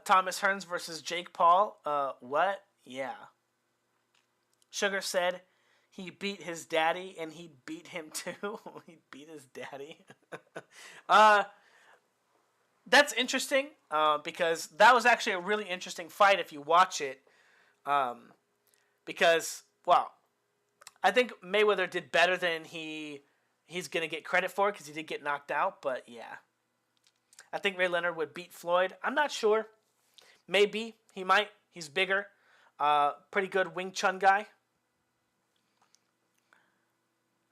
Thomas Hearns versus Jake Paul. What? Yeah. Sugar said he beat his daddy and he beat him too. He beat his daddy. That's interesting because that was actually a really interesting fight if you watch it. Because, well, I think Mayweather did better than he's going to get credit for because he did get knocked out. But, yeah. I think Ray Leonard would beat Floyd. I'm not sure. Maybe. He might. He's bigger. Pretty good Wing Chun guy.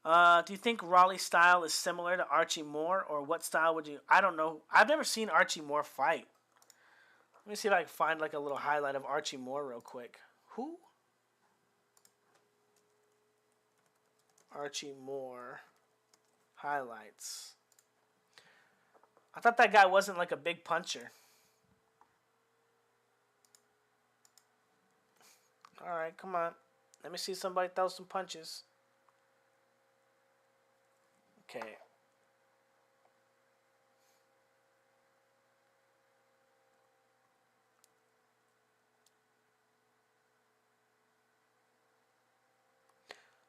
Do you think Raleigh's style is similar to Archie Moore? Or what style would you... I don't know. I've never seen Archie Moore fight. Let me see if I can find like a little highlight of Archie Moore real quick. Who? Archie Moore. Highlights. I thought that guy wasn't like a big puncher. Alright, come on. Let me see somebody throw some punches. Okay.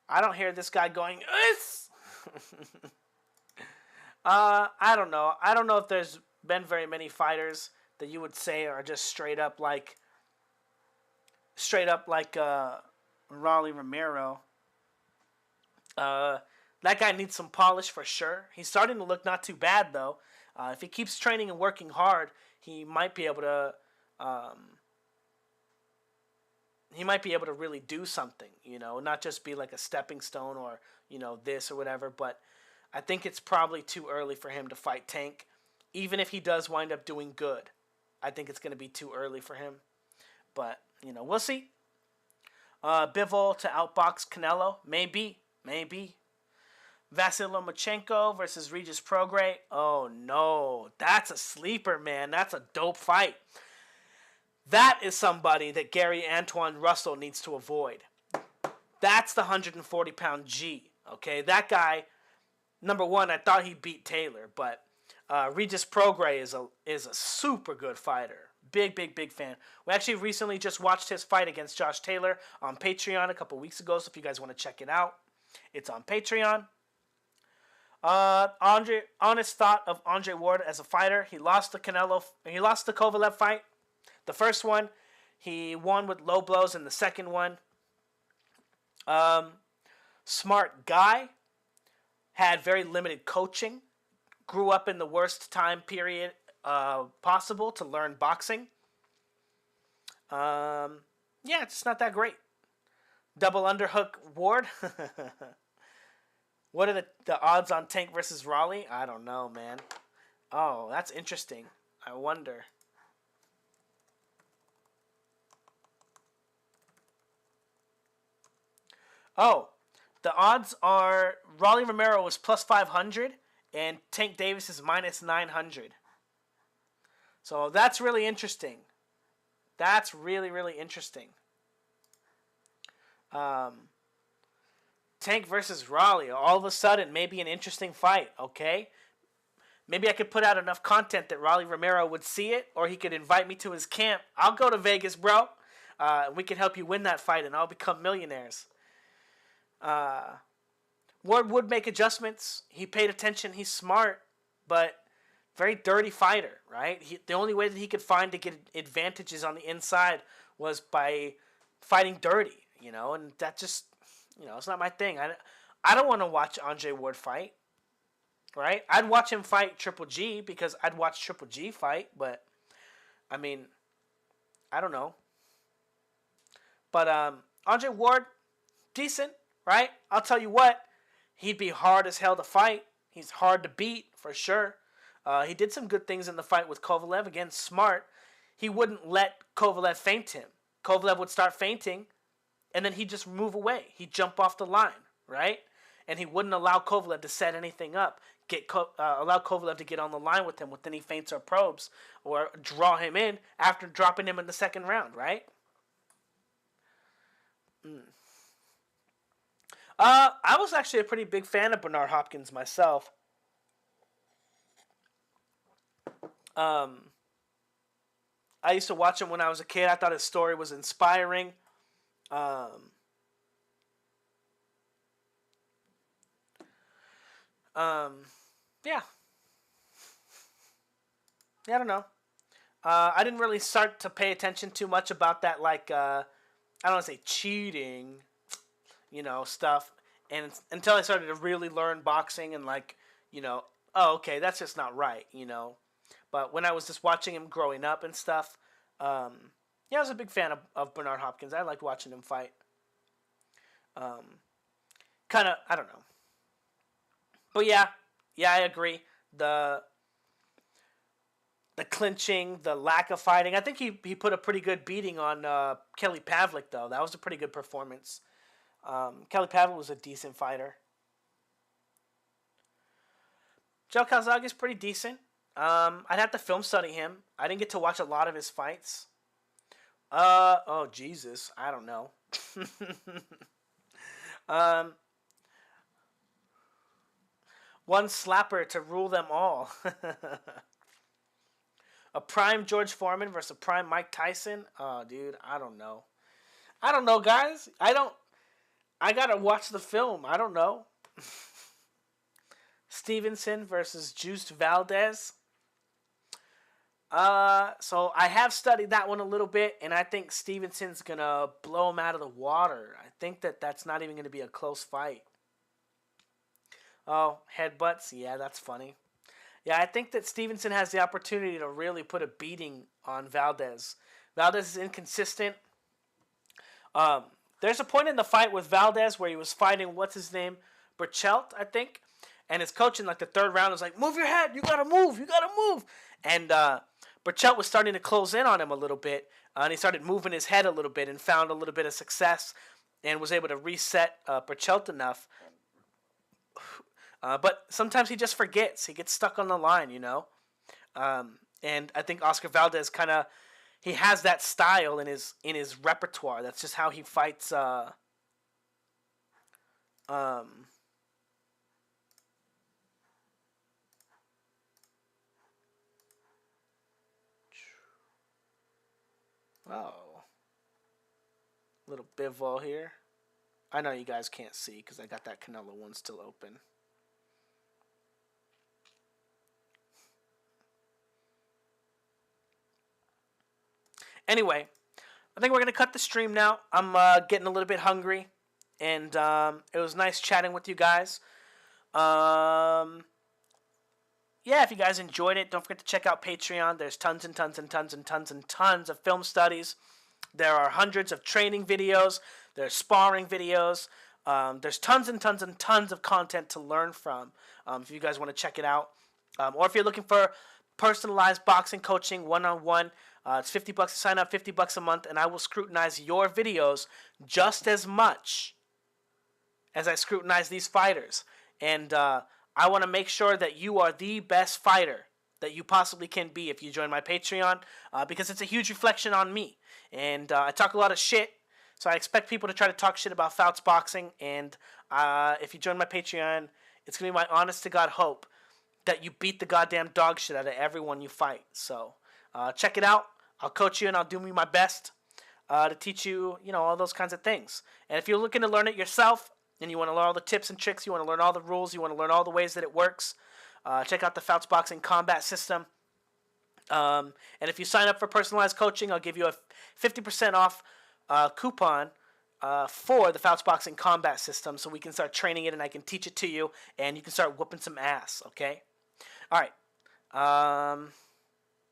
I don't hear this guy going, I don't know. I don't know if there's been very many fighters that you would say are just straight up like Rolly Romero. That guy needs some polish for sure. He's starting to look not too bad though. If he keeps training and working hard, he might be able to. He might be able to really do something, you know, not just be like a stepping stone or, you know, this or whatever. But I think it's probably too early for him to fight Tank. Even if he does wind up doing good, I think it's going to be too early for him. But, you know, we'll see. Bivol to outbox Canelo. Maybe. Vasyl Lomachenko versus Regis Prograis. Oh, no. That's a sleeper, man. That's a dope fight. That is somebody that Gary Antoine Russell needs to avoid. That's the 140-pound G. Okay, that guy, number one, I thought he beat Taylor, but Regis Prograis is a super good fighter. Big fan. We actually recently just watched his fight against Josh Taylor on Patreon a couple weeks ago, so if you guys want to check it out, it's on Patreon. Honest thought of Andre Ward as a fighter. He lost the Kovalev fight. The first one, he won with low blows, and the second one, smart guy, had very limited coaching, grew up in the worst time period possible to learn boxing. Yeah, it's just not that great. Double underhook Ward. What are the odds on Tank versus Raleigh? I don't know, man. Oh, that's interesting. I wonder. Oh, the odds are Rolly Romero was plus 500 and Tank Davis is minus 900. So that's really interesting. That's really interesting. Tank versus Raleigh. All of a sudden, maybe an interesting fight, okay? Maybe I could put out enough content that Rolly Romero would see it, or he could invite me to his camp. I'll go to Vegas, bro. We can help you win that fight, and I'll become millionaires. Ward would make adjustments. He paid attention. He's smart, but very dirty fighter, right? The only way that he could find to get advantages on the inside was by fighting dirty, you know, and that just, you know, it's not my thing. I don't want to watch Andre Ward fight, right? I'd watch him fight Triple G because I'd watch Triple G fight, but, I mean, I don't know. But Andre Ward, decent. right? I'll tell you what, he'd be hard as hell to fight. He's hard to beat, for sure. He did some good things in the fight with Kovalev. Again, smart. He wouldn't let Kovalev feint him. Kovalev would start feinting, and then he'd just move away. He'd jump off the line, right? And he wouldn't allow Kovalev to set anything up. Allow Kovalev to get on the line with him with any feints or probes, or draw him in after dropping him in the second round, right? I was actually a pretty big fan of Bernard Hopkins myself. I used to watch him when I was a kid. I thought his story was inspiring. Yeah. I don't know. I didn't really start to pay attention too much about that, like, I don't want to say cheating, stuff. And until I started to really learn boxing and, like, oh, okay, that's just not right, But when I was just watching him growing up and stuff, I was a big fan of Bernard Hopkins. I liked watching him fight. Kind of, I don't know. But yeah, I agree. The clinching, the lack of fighting. I think he put a pretty good beating on Kelly Pavlik, though. That was a pretty good performance. Kelly Pavlik was a decent fighter. Joe Calzaghe's pretty decent. I'd have to film study him. I didn't get to watch a lot of his fights. Oh, Jesus. I don't know. One slapper to rule them all. A prime George Foreman versus a prime Mike Tyson? Oh, dude, I don't know. I don't know, guys. I gotta watch the film. I don't know. Stevenson versus Juiced Valdez. So I have studied that one a little bit, and I think Stevenson's gonna blow him out of the water. I think that's not even gonna be a close fight. Oh, headbutts? Yeah, that's funny. Yeah, I think that Stevenson has the opportunity to really put a beating on Valdez. Valdez is inconsistent. There's a point in the fight with Valdez where he was fighting, what's his name? Burchelt, I think. And his coach in like the third round was like, move your head, you gotta move. And Burchelt was starting to close in on him a little bit. And he started moving his head a little bit and found a little bit of success and was able to reset Burchelt enough. But sometimes he just forgets. He gets stuck on the line, And I think Oscar Valdez he has that style in his repertoire. That's just how he fights. Oh, little Bivol here. I know you guys can't see because I got that Canelo one still open. Anyway, I think we're going to cut the stream now. I'm getting a little bit hungry, and it was nice chatting with you guys. Yeah, if you guys enjoyed it, don't forget to check out Patreon. There's tons and tons and tons and tons and tons of film studies. There are hundreds of training videos. There's sparring videos. There's tons and tons and tons of content to learn from if you guys want to check it out. Or if you're looking for personalized boxing coaching one-on-one, it's $50 to sign up, $50 a month, and I will scrutinize your videos just as much as I scrutinize these fighters. And I want to make sure that you are the best fighter that you possibly can be if you join my Patreon, because it's a huge reflection on me. And I talk a lot of shit, so I expect people to try to talk shit about Fouts Boxing. And if you join my Patreon, it's going to be my honest-to-God hope that you beat the goddamn dog shit out of everyone you fight. So check it out. I'll coach you, and I'll do my best to teach you, all those kinds of things. And if you're looking to learn it yourself, and you want to learn all the tips and tricks, you want to learn all the rules, you want to learn all the ways that it works, check out the Fouts Boxing Combat System. And if you sign up for personalized coaching, I'll give you a 50% off coupon for the Fouts Boxing Combat System, so we can start training it and I can teach it to you, and you can start whooping some ass, okay? All right.